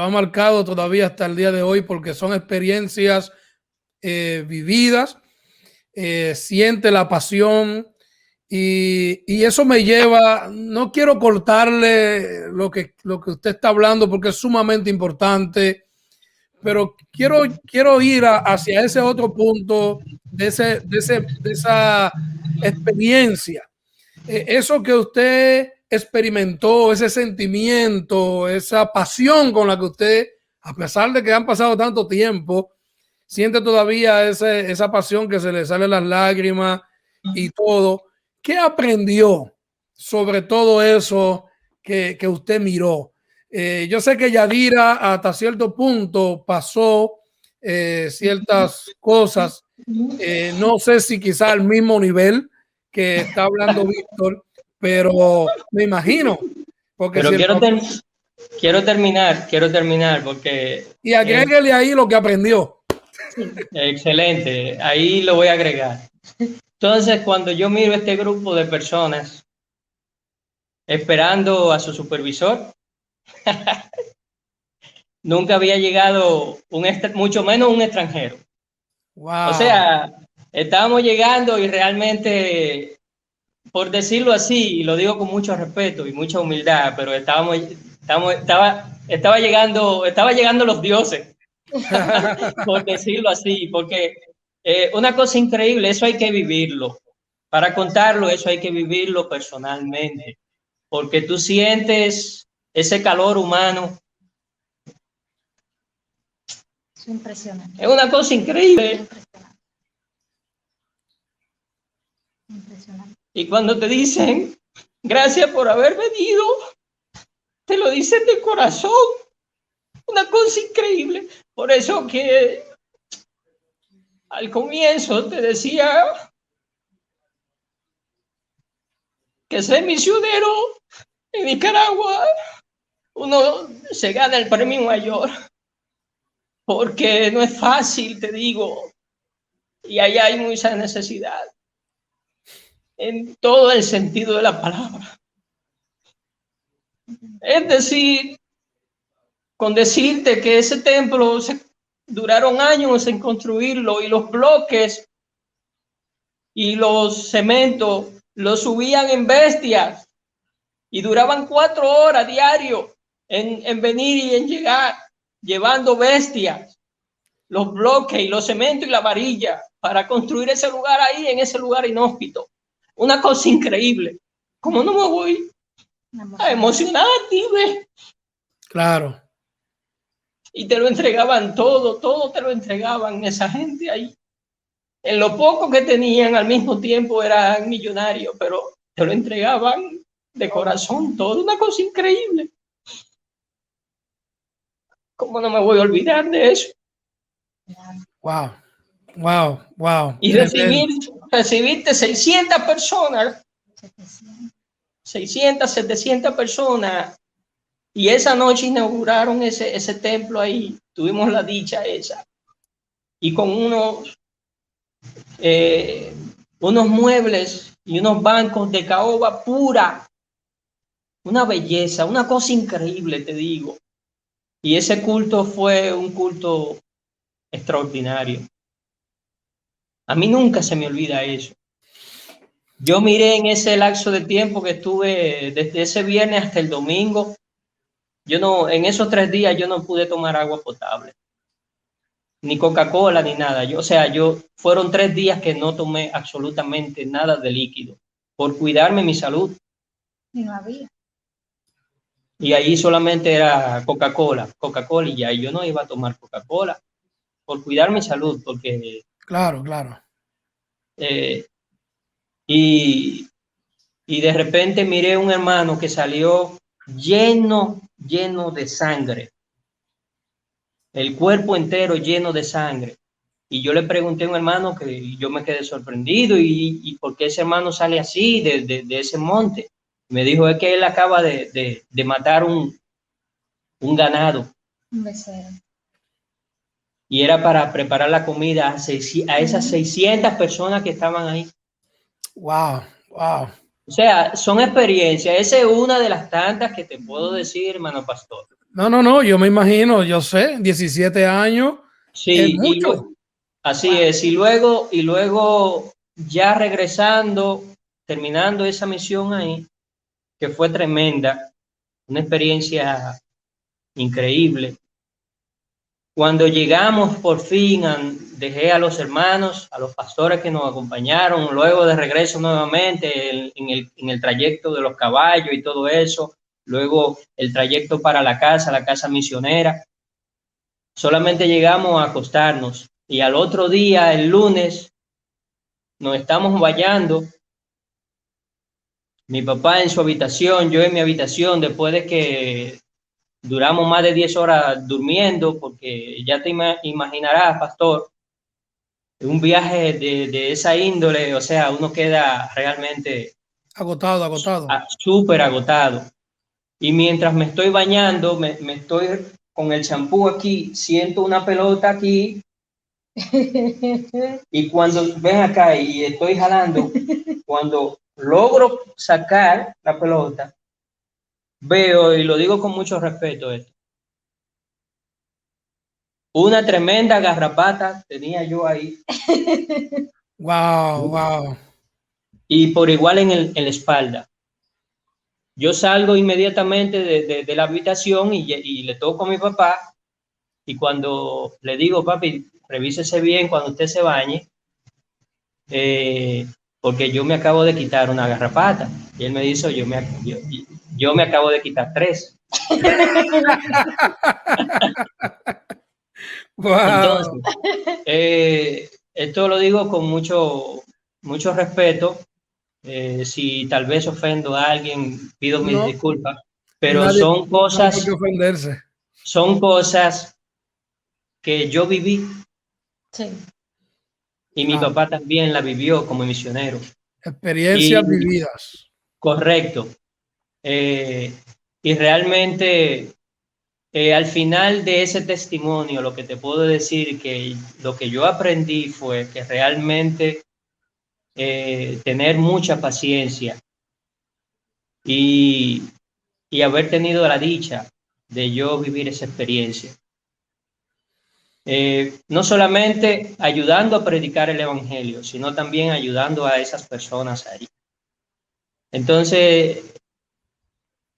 marcado todavía hasta el día de hoy porque son experiencias vividas, siente la pasión y eso me lleva, no quiero cortarle lo que usted está hablando porque es sumamente importante, pero quiero ir hacia ese otro punto de esa experiencia. Eso que usted experimentó, ese sentimiento, esa pasión con la que usted, a pesar de que han pasado tanto tiempo, siente todavía esa pasión que se le salen las lágrimas y todo. ¿Qué aprendió sobre todo eso que usted miró? Yo sé que Yadira hasta cierto punto pasó ciertas cosas, no sé si quizá al mismo nivel que está hablando Víctor, pero me imagino. Porque
pero quiero terminar porque...
Y agréguele ahí lo que aprendió.
Excelente, ahí lo voy a agregar. Entonces, cuando yo miro este grupo de personas esperando a su supervisor, nunca había llegado mucho menos un extranjero.
Wow.
O sea, estábamos llegando y realmente, por decirlo así, y lo digo con mucho respeto y mucha humildad, pero estaba estaba llegando los dioses, por decirlo así, porque una cosa increíble, eso hay que vivirlo. Para contarlo, eso hay que vivirlo personalmente, porque tú sientes ese calor humano.
Es impresionante.
Es una cosa increíble.
Impresionante. Impresionante.
Y cuando te dicen, gracias por haber venido, te lo dicen de corazón. Una cosa increíble. Por eso que al comienzo te decía que ser misionero en Nicaragua, uno se gana el premio mayor, porque no es fácil, te digo, y allá hay mucha necesidad, en todo el sentido de la palabra. Es decir, con decirte que ese templo duraron años en construirlo, y los bloques y los cementos los subían en bestias y duraban 4 horas diario en venir y en llegar, llevando bestias, los bloques y los cementos y la varilla para construir ese lugar ahí, en ese lugar inhóspito. Una cosa increíble. ¿Cómo no me voy a emocionar a ti, ve?
Claro.
Y te lo entregaban todo te lo entregaban esa gente ahí. En lo poco que tenían, al mismo tiempo eran millonarios, pero te lo entregaban de corazón todo. Una cosa increíble. ¿Cómo no me voy a olvidar de eso?
Wow, wow, wow.
Y recibirte 600 personas, 600, 700 personas. Y esa noche inauguraron ese templo ahí. Tuvimos la dicha esa. Y con unos muebles y unos bancos de caoba pura. Una belleza, una cosa increíble, te digo. Y ese culto fue un culto extraordinario. A mí nunca se me olvida eso. Yo miré en ese lapso de tiempo que estuve desde ese viernes hasta el domingo. En esos 3 días yo no pude tomar agua potable, ni Coca-Cola, ni nada. Fueron 3 días que no tomé absolutamente nada de líquido, por cuidarme mi salud.
Y no había.
Y ahí solamente era Coca-Cola y ya. Y yo no iba a tomar Coca-Cola por cuidar mi salud, porque...
Claro.
Y de repente miré un hermano que salió lleno de sangre, el cuerpo entero lleno de sangre. Y yo le pregunté a un hermano, que yo me quedé sorprendido, y por qué ese hermano sale así de ese monte. Me dijo, es que él acaba de matar un ganado.
Un becerro.
Y era para preparar la comida a esas 600 personas que estaban ahí.
Wow.
O sea, son experiencias. Esa es una de las tantas que te puedo decir, hermano pastor.
No, yo me imagino, yo sé, 17 años.
Sí,
es mucho.
Así es. Y luego ya regresando, terminando esa misión ahí, que fue tremenda, una experiencia increíble. Cuando llegamos por fin, dejé a los hermanos, a los pastores que nos acompañaron, luego de regreso nuevamente en el trayecto de los caballos y todo eso, luego el trayecto para la casa misionera. Solamente llegamos a acostarnos, y al otro día, el lunes, nos estamos bañando. Mi papá en su habitación, yo en mi habitación, después de que duramos más de 10 horas durmiendo, porque ya te imaginarás, pastor, un viaje de esa índole, o sea, uno queda realmente
agotado.
Súper agotado. Y mientras me estoy bañando, me estoy con el champú aquí, siento una pelota aquí, y cuando ven acá y estoy jalando, cuando logro sacar la pelota, veo, y lo digo con mucho respeto esto, una tremenda garrapata tenía yo ahí.
Wow.
Y por igual en la espalda. yo salgo inmediatamente de la habitación y le toco a mi papá, y cuando le digo, papi, revísese bien cuando usted se bañe, porque yo me acabo de quitar una garrapata. Y él me dice, yo me acabo de quitar 3.
Wow.
Entonces, esto lo digo con mucho respeto. Si tal vez ofendo a alguien, pido mis
No,
disculpas, pero
nadie, no hay por qué ofenderse.
son cosas que yo viví,
Sí.
y mi papá también la vivió como misionero.
Experiencias
Y
vividas.
correcto. Y realmente, al final de ese testimonio, lo que te puedo decir que lo que yo aprendí fue que realmente tener mucha paciencia y, y haber tenido la dicha de yo vivir esa experiencia. No solamente ayudando a predicar el evangelio, sino también ayudando a esas personas ahí. Entonces,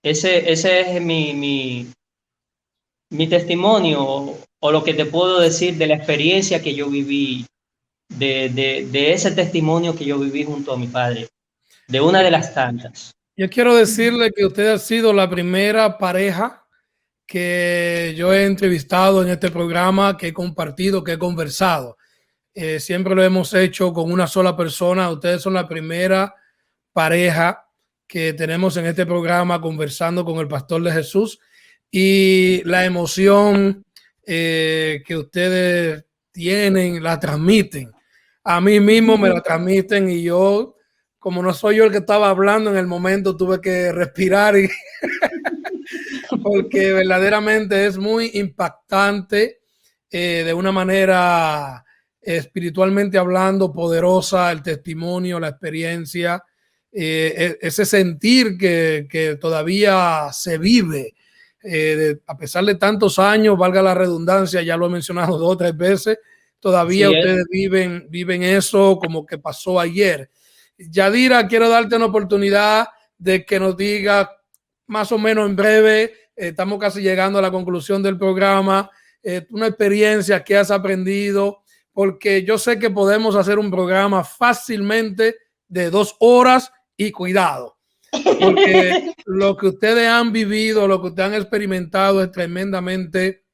ese es mi testimonio, o lo que te puedo decir de la experiencia que yo viví, de ese testimonio que yo viví junto a mi padre, de una de las tantas.
Yo quiero decirle que usted ha sido la primera pareja que yo he entrevistado en este programa, que he compartido, que he conversado. Siempre lo hemos hecho con una sola persona. Ustedes son la primera pareja que tenemos en este programa conversando con el Pastor de Jesús, y la emoción que ustedes tienen, la transmiten. A mí mismo me la transmiten, y yo, como no soy yo el que estaba hablando en el momento, tuve que respirar porque verdaderamente es muy impactante, de una manera espiritualmente hablando, poderosa, el testimonio, la experiencia, ese sentir que todavía se vive, a pesar de tantos años, valga la redundancia, ya lo he mencionado 2 o 3 veces, todavía
Sí,
ustedes viven eso como que pasó ayer. Yadira, quiero darte una oportunidad de que nos diga más o menos en breve, estamos casi llegando a la conclusión del programa, una experiencia que has aprendido, porque yo sé que podemos hacer un programa fácilmente de 2 horas, y cuidado, porque lo que ustedes han vivido, lo que ustedes han experimentado es tremendamente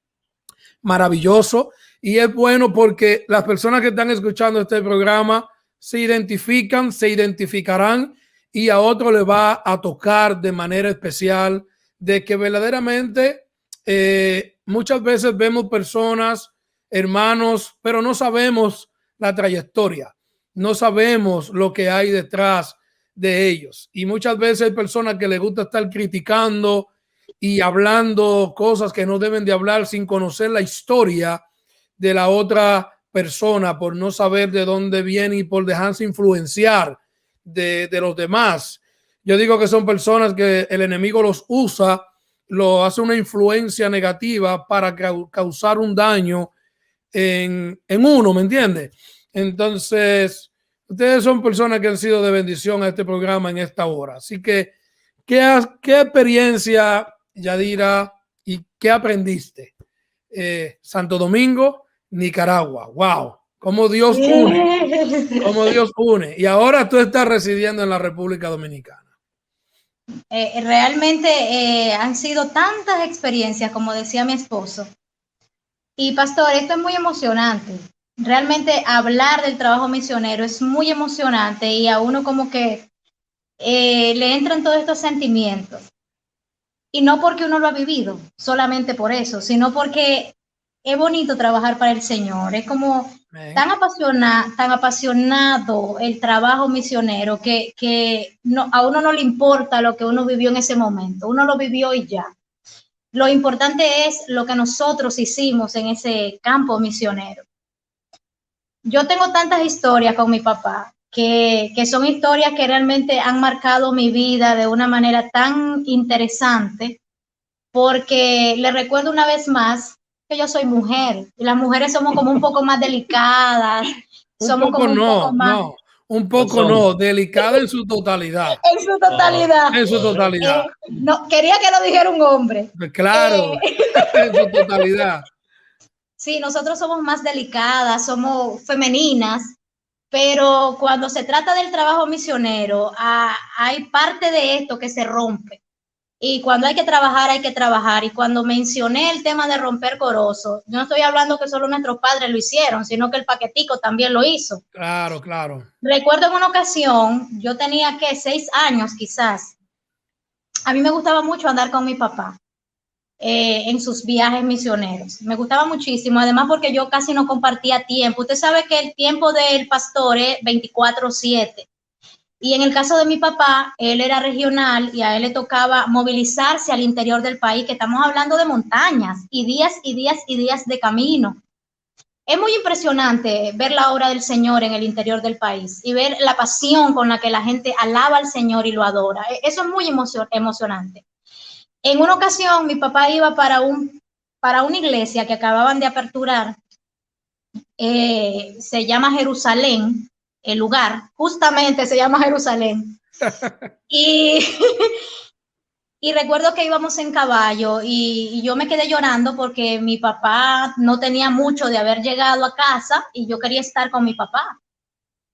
maravilloso, y es bueno porque las personas que están escuchando este programa se identifican, se identificarán, y a otro le va a tocar de manera especial, de que verdaderamente muchas veces vemos personas, hermanos, pero no sabemos la trayectoria, no sabemos lo que hay detrás de ellos, y muchas veces hay personas que les gusta estar criticando y hablando cosas que no deben de hablar sin conocer la historia de la otra persona, por no saber de dónde viene y por dejarse influenciar de los demás. Yo digo que son personas que el enemigo los usa, lo hace una influencia negativa para causar un daño en uno, ¿me entiende? Entonces, ustedes son personas que han sido de bendición a este programa en esta hora. Así que, ¿qué experiencia, Yadira, y qué aprendiste? Santo Domingo, Nicaragua. Wow, cómo Dios une, cómo Dios une. Y ahora tú estás residiendo en la República Dominicana.
Realmente han sido tantas experiencias, como decía mi esposo. Y pastor, esto es muy emocionante. Realmente hablar del trabajo misionero es muy emocionante, y a uno como que le entran todos estos sentimientos. Y no porque uno lo ha vivido, solamente por eso, sino porque es bonito trabajar para el Señor. Es como tan apasionado el trabajo misionero que no, a uno no le importa lo que uno vivió en ese momento. Uno lo vivió y ya. Lo importante es lo que nosotros hicimos en ese campo misionero. Yo tengo tantas historias con mi papá que son historias que realmente han marcado mi vida de una manera tan interesante, porque le recuerdo una vez más que yo soy mujer, y las mujeres somos como un poco más delicadas, somos como un poco más...
Un poco no, delicada en su totalidad.
En su totalidad.
En su totalidad.
No, quería que lo dijera un hombre.
Claro, en su totalidad.
Sí, nosotros somos más delicadas, somos femeninas, pero cuando se trata del trabajo misionero, hay parte de esto que se rompe. Y cuando hay que trabajar, hay que trabajar. Y cuando mencioné el tema de romper corozo, yo no estoy hablando que solo nuestros padres lo hicieron, sino que el paquetico también lo hizo.
Claro, claro.
Recuerdo en una ocasión, yo tenía que 6 años quizás. A mí me gustaba mucho andar con mi papá en sus viajes misioneros. Me gustaba muchísimo, además porque yo casi no compartía tiempo. Usted sabe que el tiempo del pastor es 24/7. Y en el caso de mi papá, él era regional y a él le tocaba movilizarse al interior del país, que estamos hablando de montañas y días y días y días de camino. Es muy impresionante ver la obra del Señor en el interior del país y ver la pasión con la que la gente alaba al Señor y lo adora. Eso es muy emocionante. En una ocasión, mi papá iba para una iglesia que acababan de aperturar, se llama Jerusalén, el lugar, justamente se llama Jerusalén. Y recuerdo que íbamos en caballo y yo me quedé llorando porque mi papá no tenía mucho de haber llegado a casa y yo quería estar con mi papá.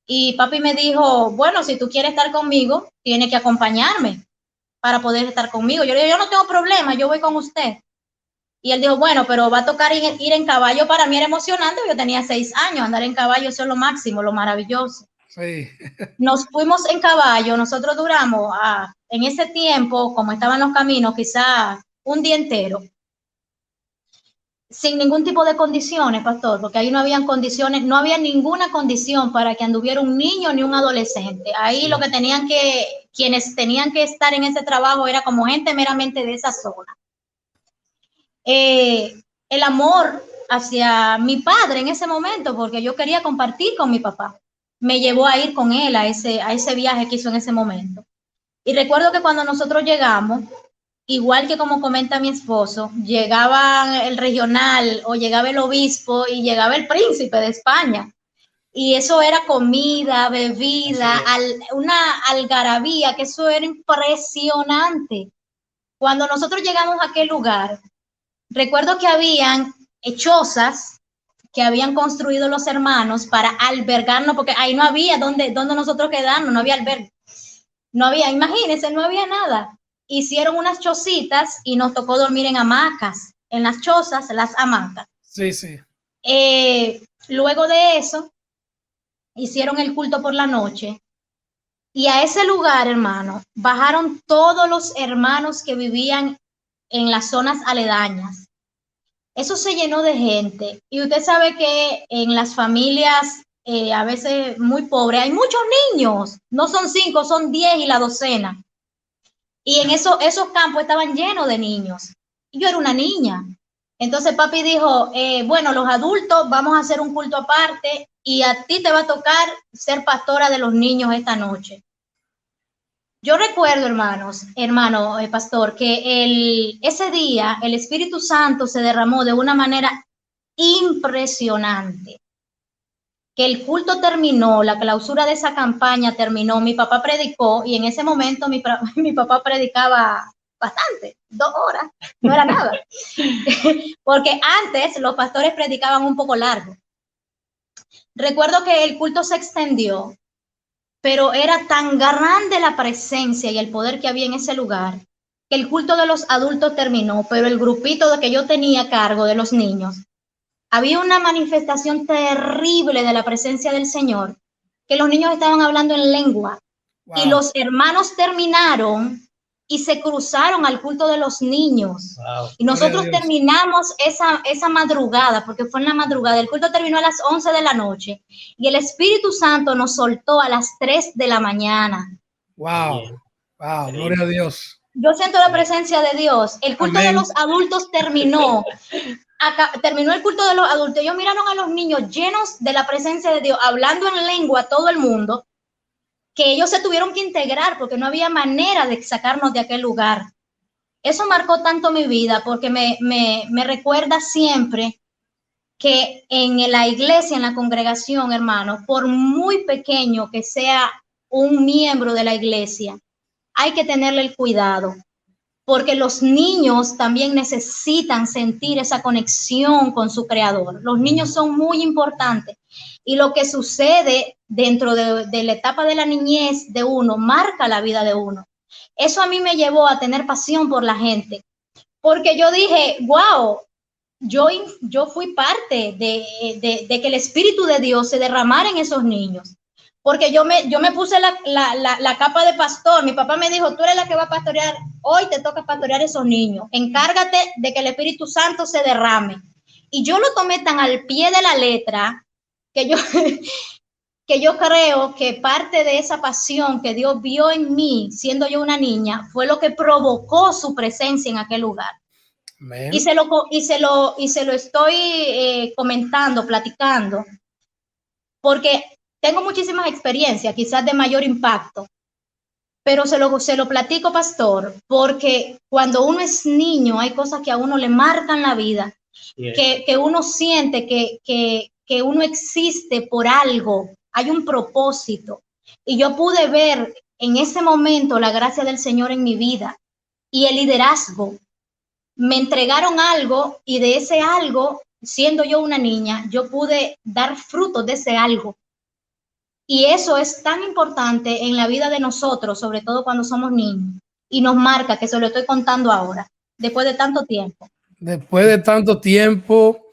Y papi me dijo, bueno, si tú quieres estar conmigo, tienes que acompañarme para poder estar conmigo. Yo le dije, yo no tengo problema, yo voy con usted. Y él dijo, bueno, pero va a tocar ir en caballo. Para mí era emocionante, yo tenía 6 años, andar en caballo, eso es lo máximo, lo maravilloso.
Sí.
Nos fuimos en caballo, nosotros duramos en ese tiempo, como estaban los caminos, quizás un día entero, sin ningún tipo de condiciones, pastor, porque ahí no habían condiciones, no había ninguna condición para que anduviera un niño ni un adolescente. Ahí sí. Lo que quienes tenían que estar en ese trabajo era como gente meramente de esa zona. El amor hacia mi padre en ese momento, porque yo quería compartir con mi papá, me llevó a ir con él a ese viaje que hizo en ese momento. Y recuerdo que cuando nosotros llegamos, igual que como comenta mi esposo, llegaba el regional o llegaba el obispo y llegaba el príncipe de España. Y eso era comida, bebida, una algarabía, que eso era impresionante. Cuando nosotros llegamos a aquel lugar, recuerdo que habían chozas que habían construido los hermanos para albergarnos, porque ahí no había donde nosotros quedarnos, no había albergue. No había, imagínense, no había nada. Hicieron unas chocitas y nos tocó dormir en hamacas, en las chozas, las hamacas.
Sí, sí.
Luego de eso, hicieron el culto por la noche y a ese lugar, hermano, bajaron todos los hermanos que vivían en las zonas aledañas. Eso se llenó de gente y usted sabe que en las familias a veces muy pobres hay muchos niños, no son 5, son 10 y la docena. Y en esos campos estaban llenos de niños. Y yo era una niña. Entonces papi dijo, bueno, los adultos vamos a hacer un culto aparte y a ti te va a tocar ser pastora de los niños esta noche. Yo recuerdo, hermano pastor, que ese día el Espíritu Santo se derramó de una manera impresionante. Que el culto terminó, la clausura de esa campaña terminó, mi papá predicó y en ese momento mi papá predicaba bastante, 2 horas, no era nada. Porque antes los pastores predicaban un poco largo. Recuerdo que el culto se extendió, pero era tan grande la presencia y el poder que había en ese lugar, que el culto de los adultos terminó, pero el grupito de que yo tenía a cargo de los niños, había una manifestación terrible de la presencia del Señor, que los niños estaban hablando en lengua. Wow. Y los hermanos terminaron y se cruzaron al culto de los niños. Wow. Y nosotros terminamos esa madrugada, porque fue en la madrugada. El culto terminó a las 11 de la noche y el Espíritu Santo nos soltó a las 3 de la mañana.
Wow, wow, gloria a Dios.
Yo siento la presencia de Dios. El culto de los adultos terminó. Terminó el culto de los adultos. Ellos miraron a los niños llenos de la presencia de Dios, hablando en lengua a todo el mundo, que ellos se tuvieron que integrar porque no había manera de sacarnos de aquel lugar. Eso marcó tanto mi vida porque me recuerda siempre que en la iglesia, en la congregación, hermano, por muy pequeño que sea un miembro de la iglesia, hay que tenerle el cuidado, porque los niños también necesitan sentir esa conexión con su creador. Los niños son muy importantes y lo que sucede dentro de la etapa de la niñez de uno marca la vida de uno. Eso a mí me llevó a tener pasión por la gente, porque yo dije, wow, yo fui parte de que el Espíritu de Dios se derramara en esos niños. Porque yo me puse la capa de pastor. Mi papá me dijo, tú eres la que va a pastorear, hoy te toca pastorear esos niños. Encárgate de que el Espíritu Santo se derrame. Y yo lo tomé tan al pie de la letra que yo creo que parte de esa pasión que Dios vio en mí, siendo yo una niña, fue lo que provocó su presencia en aquel lugar. Man. Y se lo estoy comentando, platicando, porque tengo muchísimas experiencias, quizás de mayor impacto, pero se lo platico, pastor, porque cuando uno es niño hay cosas que a uno le marcan la vida, que uno siente que uno existe por algo, hay un propósito. Y yo pude ver en ese momento la gracia del Señor en mi vida y el liderazgo. Me entregaron algo y de ese algo, siendo yo una niña, yo pude dar frutos de ese algo. Y eso es tan importante en la vida de nosotros, sobre todo cuando somos niños. Y nos marca, que se lo estoy contando ahora, después de tanto tiempo.
Después de tanto tiempo,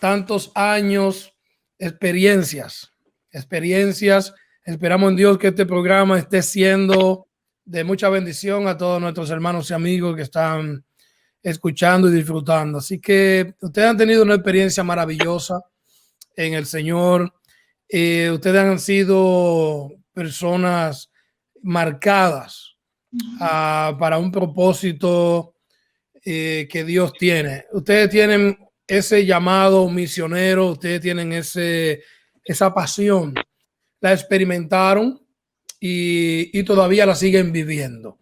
tantos años, experiencias. Esperamos en Dios que este programa esté siendo de mucha bendición a todos nuestros hermanos y amigos que están escuchando y disfrutando. Así que ustedes han tenido una experiencia maravillosa en el Señor. Ustedes han sido personas marcadas para un propósito que Dios tiene. Ustedes tienen ese llamado misionero, ustedes tienen esa pasión, la experimentaron y todavía la siguen viviendo.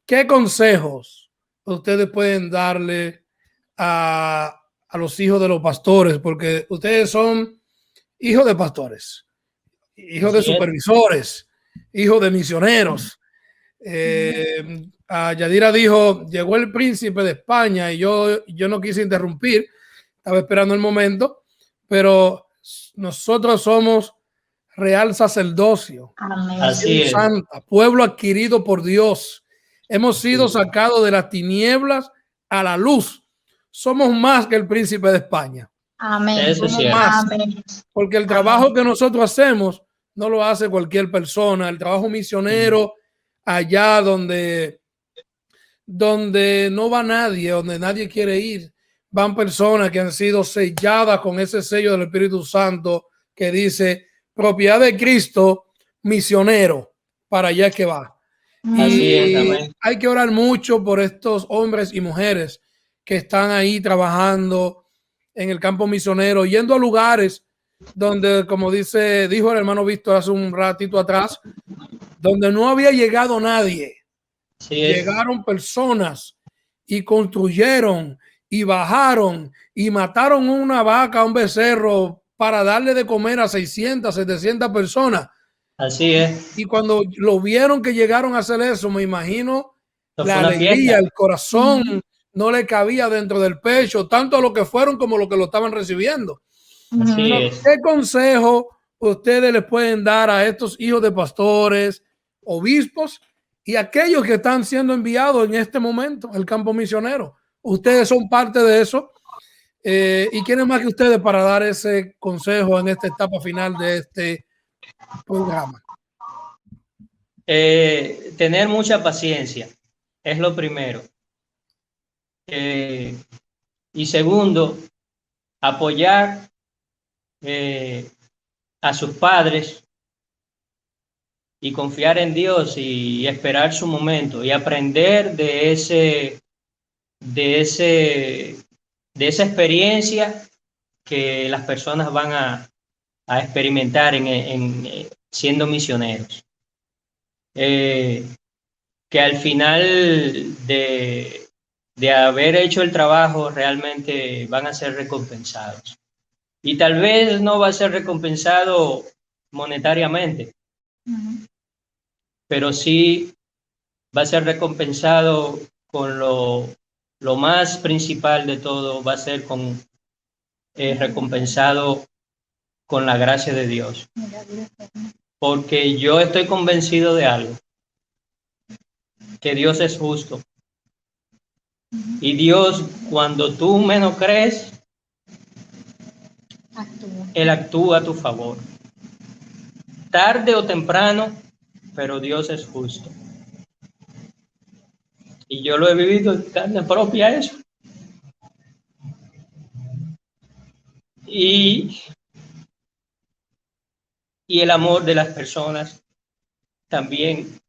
¿Qué consejos ustedes pueden darle a los hijos de los pastores? Porque ustedes son hijos de pastores, hijos de supervisores, hijos de misioneros. Yadira dijo, llegó el príncipe de España y yo no quise interrumpir, estaba esperando el momento, pero nosotros somos real sacerdocio, santa, pueblo adquirido por Dios. Hemos sido sacados de las tinieblas a la luz. Somos más que el príncipe de España.
Amén.
Eso es cierto.
Amén.
Porque el trabajo que nosotros hacemos no lo hace cualquier persona. El trabajo misionero allá donde no va nadie, donde nadie quiere ir, van personas que han sido selladas con ese sello del Espíritu Santo que dice propiedad de Cristo, misionero, para allá que va.
Así es,
y hay que orar mucho por estos hombres y mujeres que están ahí trabajando en el campo misionero, yendo a lugares donde, como dijo el hermano Víctor hace un ratito atrás, donde no había llegado nadie. Llegaron personas y construyeron y bajaron y mataron una vaca, un becerro para darle de comer a 600, 700 personas.
Así es.
Y cuando lo vieron que llegaron a hacer eso, me imagino la alegría, el corazón no le cabía dentro del pecho, tanto a lo que fueron como lo que lo estaban recibiendo.
Así es.
¿Qué consejo ustedes les pueden dar a estos hijos de pastores, obispos y aquellos que están siendo enviados en este momento al campo misionero? Ustedes son parte de eso. ¿Y quién es más que ustedes para dar ese consejo en esta etapa final de este programa?
Tener mucha paciencia es lo primero. Y segundo, apoyar a sus padres y confiar en Dios y esperar su momento y aprender de esa experiencia que las personas van a experimentar en siendo misioneros. Que al final de haber hecho el trabajo realmente van a ser recompensados. Y tal vez no va a ser recompensado monetariamente, pero sí va a ser recompensado con lo más principal de todo, va a ser recompensado con la gracia de Dios. Porque yo estoy convencido de algo, que Dios es justo. Y Dios, cuando tú menos crees, Él actúa a tu favor. Tarde o temprano, pero Dios es justo. Y yo lo he vivido en carne propia eso. Y el amor de las personas también,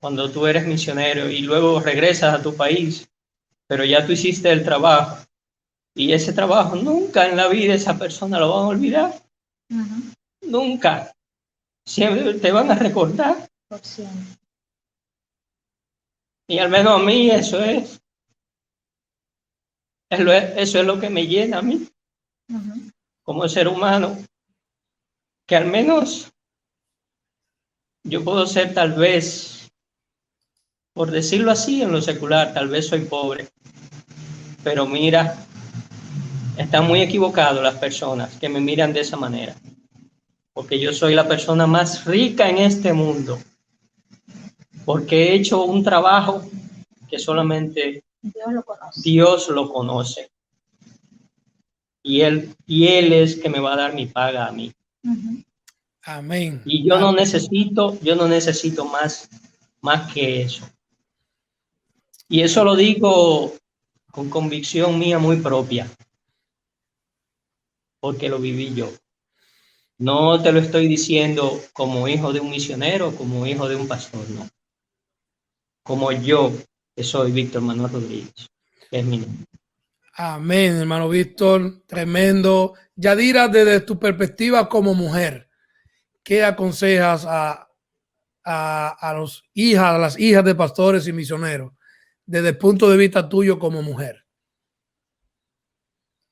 cuando tú eres misionero y luego regresas a tu país, pero ya tú hiciste el trabajo. Y ese trabajo nunca en la vida esa persona lo van a olvidar. Nunca. Siempre te van a recordar. Y al menos a mí eso es lo que me llena a mí. Como ser humano. Que al menos yo puedo ser tal vez, por decirlo así en lo secular, tal vez soy pobre. Pero mira, están muy equivocados las personas que me miran de esa manera. Porque yo soy la persona más rica en este mundo. Porque he hecho un trabajo que solamente Dios lo conoce. Y él es que me va a dar mi paga a mí.
Amén.
Y yo no necesito más que eso. Y eso lo digo con convicción mía muy propia. Porque lo viví yo. No te lo estoy diciendo como hijo de un misionero, como hijo de un pastor, no. Como yo, que soy Víctor Manuel Rodríguez, que es mi nombre.
Amén, hermano Víctor, tremendo. Yadira, desde tu perspectiva como mujer, ¿qué aconsejas a las hijas de pastores y misioneros, desde el punto de vista tuyo como mujer?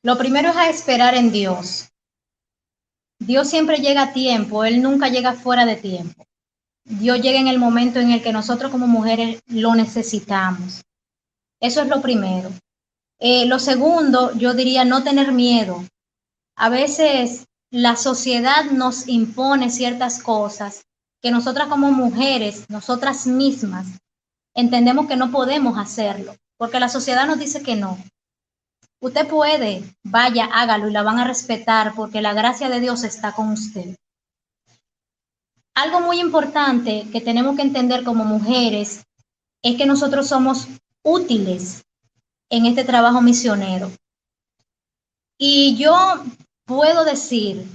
Lo primero es a esperar en Dios. Dios siempre llega a tiempo, Él nunca llega fuera de tiempo. Dios llega en el momento en el que nosotros como mujeres lo necesitamos. Eso es lo primero. Lo segundo, yo diría no tener miedo. A veces la sociedad nos impone ciertas cosas que nosotras como mujeres, nosotras mismas, entendemos que no podemos hacerlo, porque la sociedad nos dice que no. Usted puede, vaya, hágalo y la van a respetar porque la gracia de Dios está con usted. Algo muy importante que tenemos que entender como mujeres es que nosotros somos útiles en este trabajo misionero. Y yo puedo decir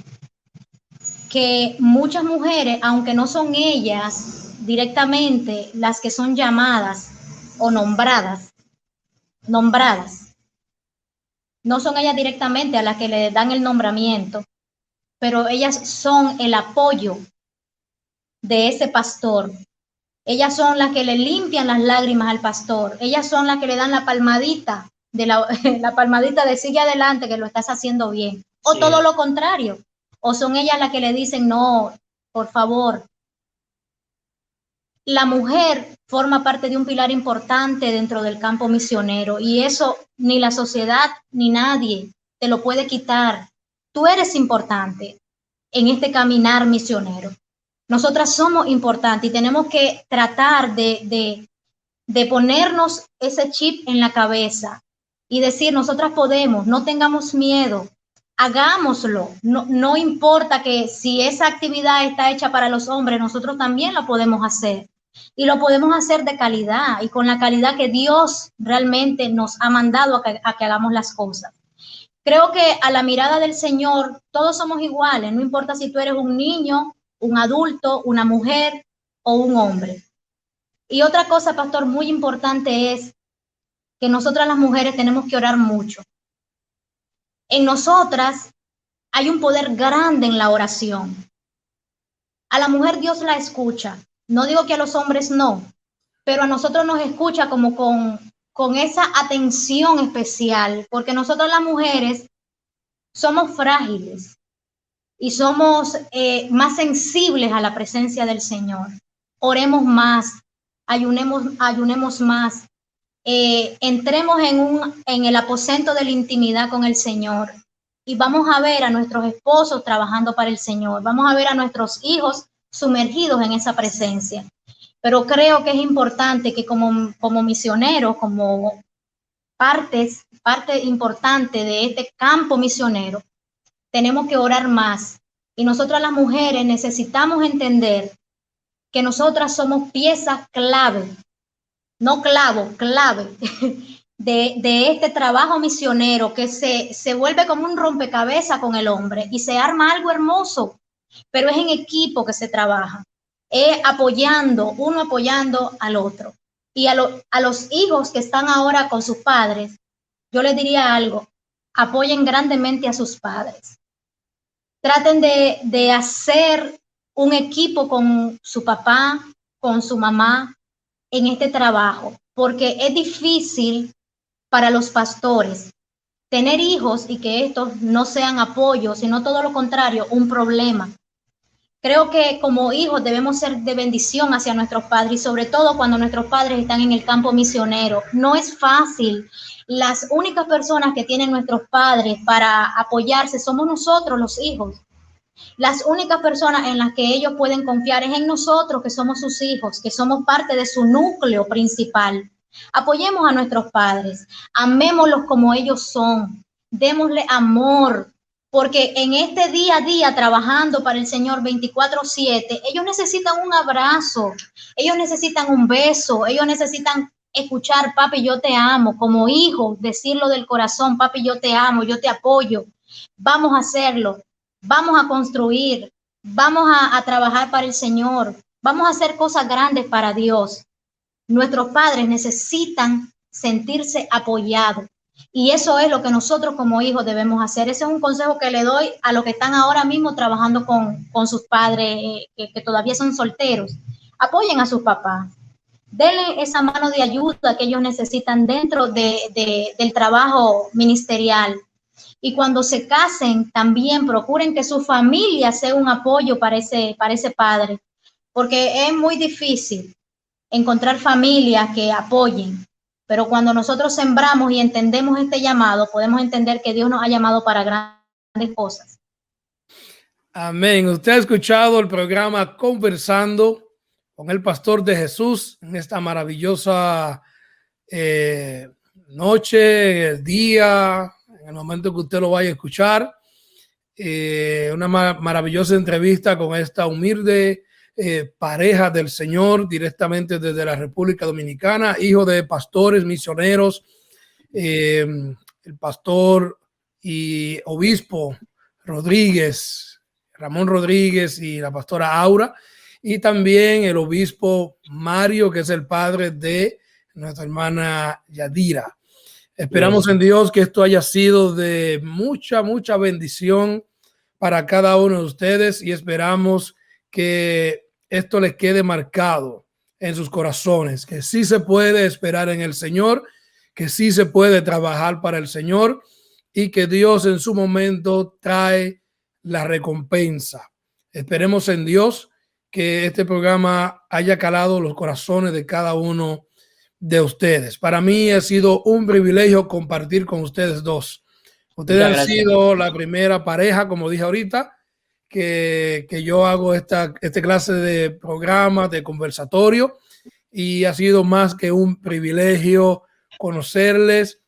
que muchas mujeres, aunque no son ellas directamente las que son llamadas o nombradas, no son ellas directamente a las que le dan el nombramiento, pero ellas son el apoyo de ese pastor. Ellas son las que le limpian las lágrimas al pastor. Ellas son las que le dan la palmadita la palmadita de sigue adelante que lo estás haciendo bien. O sí, todo lo contrario. O son ellas las que le dicen no, por favor. La mujer forma parte de un pilar importante dentro del campo misionero y eso ni la sociedad ni nadie te lo puede quitar. Tú eres importante en este caminar misionero. Nosotras somos importantes y tenemos que tratar de ponernos ese chip en la cabeza y decir, nosotras podemos, no tengamos miedo, hagámoslo. No importa que si esa actividad está hecha para los hombres, nosotros también lo podemos hacer. Y lo podemos hacer de calidad y con la calidad que Dios realmente nos ha mandado a que hagamos las cosas. Creo que a la mirada del Señor todos somos iguales, no importa si tú eres un niño, un adulto, una mujer o un hombre. Y otra cosa, pastor, muy importante es que nosotras las mujeres tenemos que orar mucho. En nosotras hay un poder grande en la oración. A la mujer Dios la escucha. No digo que a los hombres no, pero a nosotros nos escucha como con esa atención especial, porque nosotros las mujeres somos frágiles y somos más sensibles a la presencia del Señor. Oremos más, ayunemos más, entremos en el aposento de la intimidad con el Señor y vamos a ver a nuestros esposos trabajando para el Señor, vamos a ver a nuestros hijos sumergidos en esa presencia. Pero creo que es importante que como misioneros, como parte importante de este campo misionero, tenemos que orar más. Y nosotras las mujeres necesitamos entender que nosotras somos piezas clave, no clavo, clave, de este trabajo misionero que se vuelve como un rompecabezas con el hombre y se arma algo hermoso, pero es en equipo que se trabaja, es uno apoyando al otro. Y a los hijos que están ahora con sus padres, yo les diría algo: apoyen grandemente a sus padres. Traten de hacer un equipo con su papá, con su mamá en este trabajo, porque es difícil para los pastores tener hijos y que estos no sean apoyo, sino todo lo contrario, un problema. Creo que como hijos debemos ser de bendición hacia nuestros padres y sobre todo cuando nuestros padres están en el campo misionero. No es fácil. Las únicas personas que tienen nuestros padres para apoyarse somos nosotros, los hijos. Las únicas personas en las que ellos pueden confiar es en nosotros, que somos sus hijos, que somos parte de su núcleo principal. Apoyemos a nuestros padres, amémoslos como ellos son, démosle amor, porque en este día a día trabajando para el Señor 24/7, ellos necesitan un abrazo, ellos necesitan un beso, ellos necesitan escuchar: papi, yo te amo, como hijo, decirlo del corazón: papi, yo te amo, yo te apoyo, vamos a hacerlo, vamos a construir, vamos a trabajar para el Señor, vamos a hacer cosas grandes para Dios. Nuestros padres necesitan sentirse apoyados. Y eso es lo que nosotros como hijos debemos hacer. Ese es un consejo que le doy a los que están ahora mismo trabajando con sus padres, que todavía son solteros. Apoyen a sus papás. Denle esa mano de ayuda que ellos necesitan dentro del trabajo ministerial. Y cuando se casen, también procuren que su familia sea un apoyo para ese padre. Porque es muy difícil encontrar familias que apoyen. Pero cuando nosotros sembramos y entendemos este llamado, podemos entender que Dios nos ha llamado para grandes cosas.
Amén. Usted ha escuchado el programa Conversando con el Pastor de Jesús en esta maravillosa noche, día, en el momento que usted lo vaya a escuchar. Una maravillosa entrevista con esta humilde pareja del Señor, directamente desde la República Dominicana, hijo de pastores misioneros, el pastor y obispo Ramón Rodríguez, y la pastora Aura, y también el obispo Mario, que es el padre de nuestra hermana Yadira. Esperamos en Dios que esto haya sido de mucha bendición para cada uno de ustedes y esperamos que esto les quede marcado en sus corazones, que sí se puede esperar en el Señor, que sí se puede trabajar para el Señor y que Dios en su momento trae la recompensa. Esperemos en Dios que este programa haya calado los corazones de cada uno de ustedes. Para mí ha sido un privilegio compartir con ustedes dos. Ustedes han sido la primera pareja, como dije ahorita, que yo hago esta clase de programas, de conversatorio, y ha sido más que un privilegio conocerles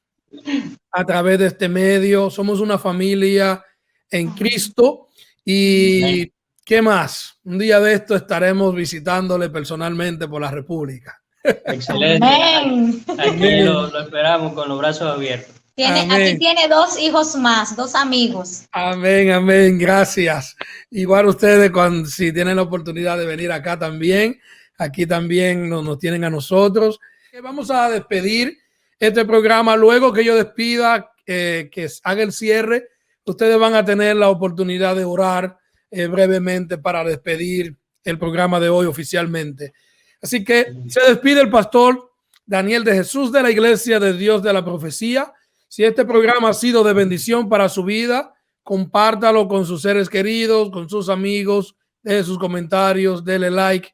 a través de este medio. Somos una familia en Cristo y ¿qué más? Un día de esto estaremos visitándole personalmente por la República.
Excelente. Amén. Aquí lo esperamos con los brazos abiertos.
Aquí tiene 2 hijos más, 2 amigos.
Amén. Gracias. Igual ustedes, si tienen la oportunidad de venir acá también, aquí también nos tienen a nosotros. Vamos a despedir este programa. Luego que yo despida, que haga el cierre, ustedes van a tener la oportunidad de orar brevemente para despedir el programa de hoy oficialmente. Así que se despide el pastor Daniel de Jesús de la Iglesia de Dios de la Profecía. Si este programa ha sido de bendición para su vida, compártalo con sus seres queridos, con sus amigos, deje sus comentarios, dele like,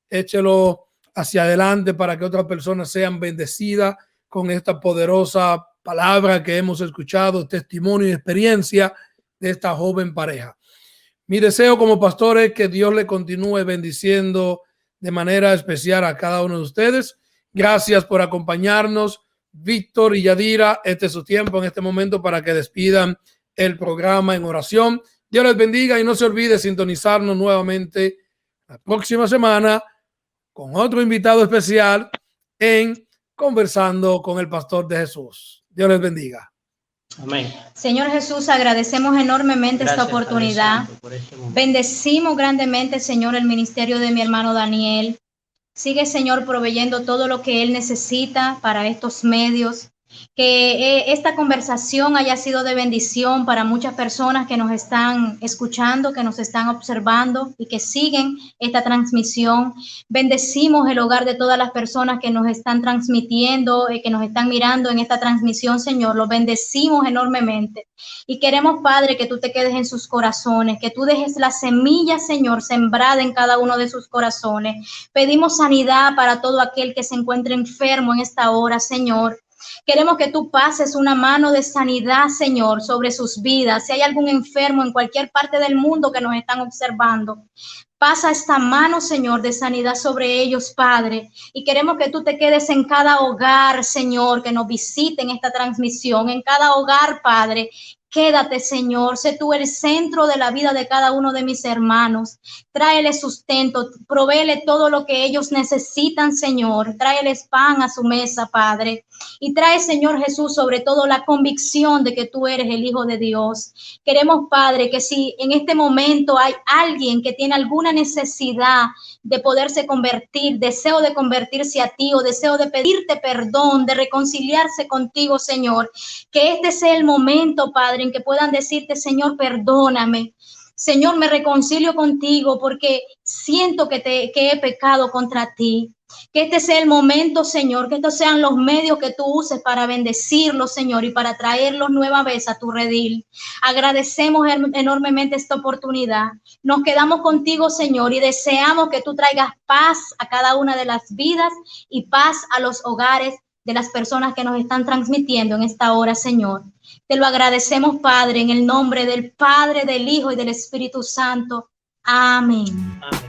échelo hacia adelante para que otras personas sean bendecidas con esta poderosa palabra que hemos escuchado, testimonio y experiencia de esta joven pareja. Mi deseo como pastor es que Dios le continúe bendiciendo de manera especial a cada uno de ustedes. Gracias por acompañarnos, Víctor y Yadira. Este es su tiempo en este momento para que despidan el programa en oración. Dios les bendiga y no se olvide sintonizarnos nuevamente la próxima semana con otro invitado especial en Conversando con el Pastor de Jesús. Dios les bendiga.
Amén.
Señor Jesús, agradecemos enormemente
Gracias,
esta oportunidad.
Padre Santo, por este momento.
Bendecimos grandemente, Señor, el ministerio de mi hermano Daniel. Sigue, Señor, proveyendo todo lo que él necesita para estos medios. Que esta conversación haya sido de bendición para muchas personas que nos están escuchando, que nos están observando y que siguen esta transmisión. Bendecimos el hogar de todas las personas que nos están transmitiendo, que nos están mirando en esta transmisión, Señor. Los bendecimos enormemente. Y queremos, Padre, que tú te quedes en sus corazones, que tú dejes la semilla, Señor, sembrada en cada uno de sus corazones. Pedimos sanidad para todo aquel que se encuentre enfermo en esta hora, Señor. Queremos que tú pases una mano de sanidad, Señor, sobre sus vidas. Si hay algún enfermo en cualquier parte del mundo que nos están observando, pasa esta mano, Señor, de sanidad sobre ellos, Padre. Y queremos que tú te quedes en cada hogar, Señor, que nos visite en esta transmisión. En cada hogar, Padre. Quédate, Señor, sé tú el centro de la vida de cada uno de mis hermanos. Tráele sustento, provéele todo lo que ellos necesitan, Señor. Tráeles pan a su mesa, Padre. Y trae, Señor Jesús, sobre todo la convicción de que tú eres el Hijo de Dios. Queremos, Padre, que si en este momento hay alguien que tiene alguna necesidad de poderse convertir, deseo de convertirse a ti o deseo de pedirte perdón, de reconciliarse contigo, Señor, que este sea el momento, Padre, en que puedan decirte, Señor, perdóname. Señor, me reconcilio contigo porque siento que he pecado contra ti. Que este sea el momento, Señor, que estos sean los medios que tú uses para bendecirlos, Señor, y para traerlos nueva vez a tu redil. Agradecemos enormemente esta oportunidad. Nos quedamos contigo, Señor, y deseamos que tú traigas paz a cada una de las vidas y paz a los hogares de las personas que nos están transmitiendo en esta hora, Señor. Te lo agradecemos, Padre, en el nombre del Padre, del Hijo y del Espíritu Santo. Amén.
Amén.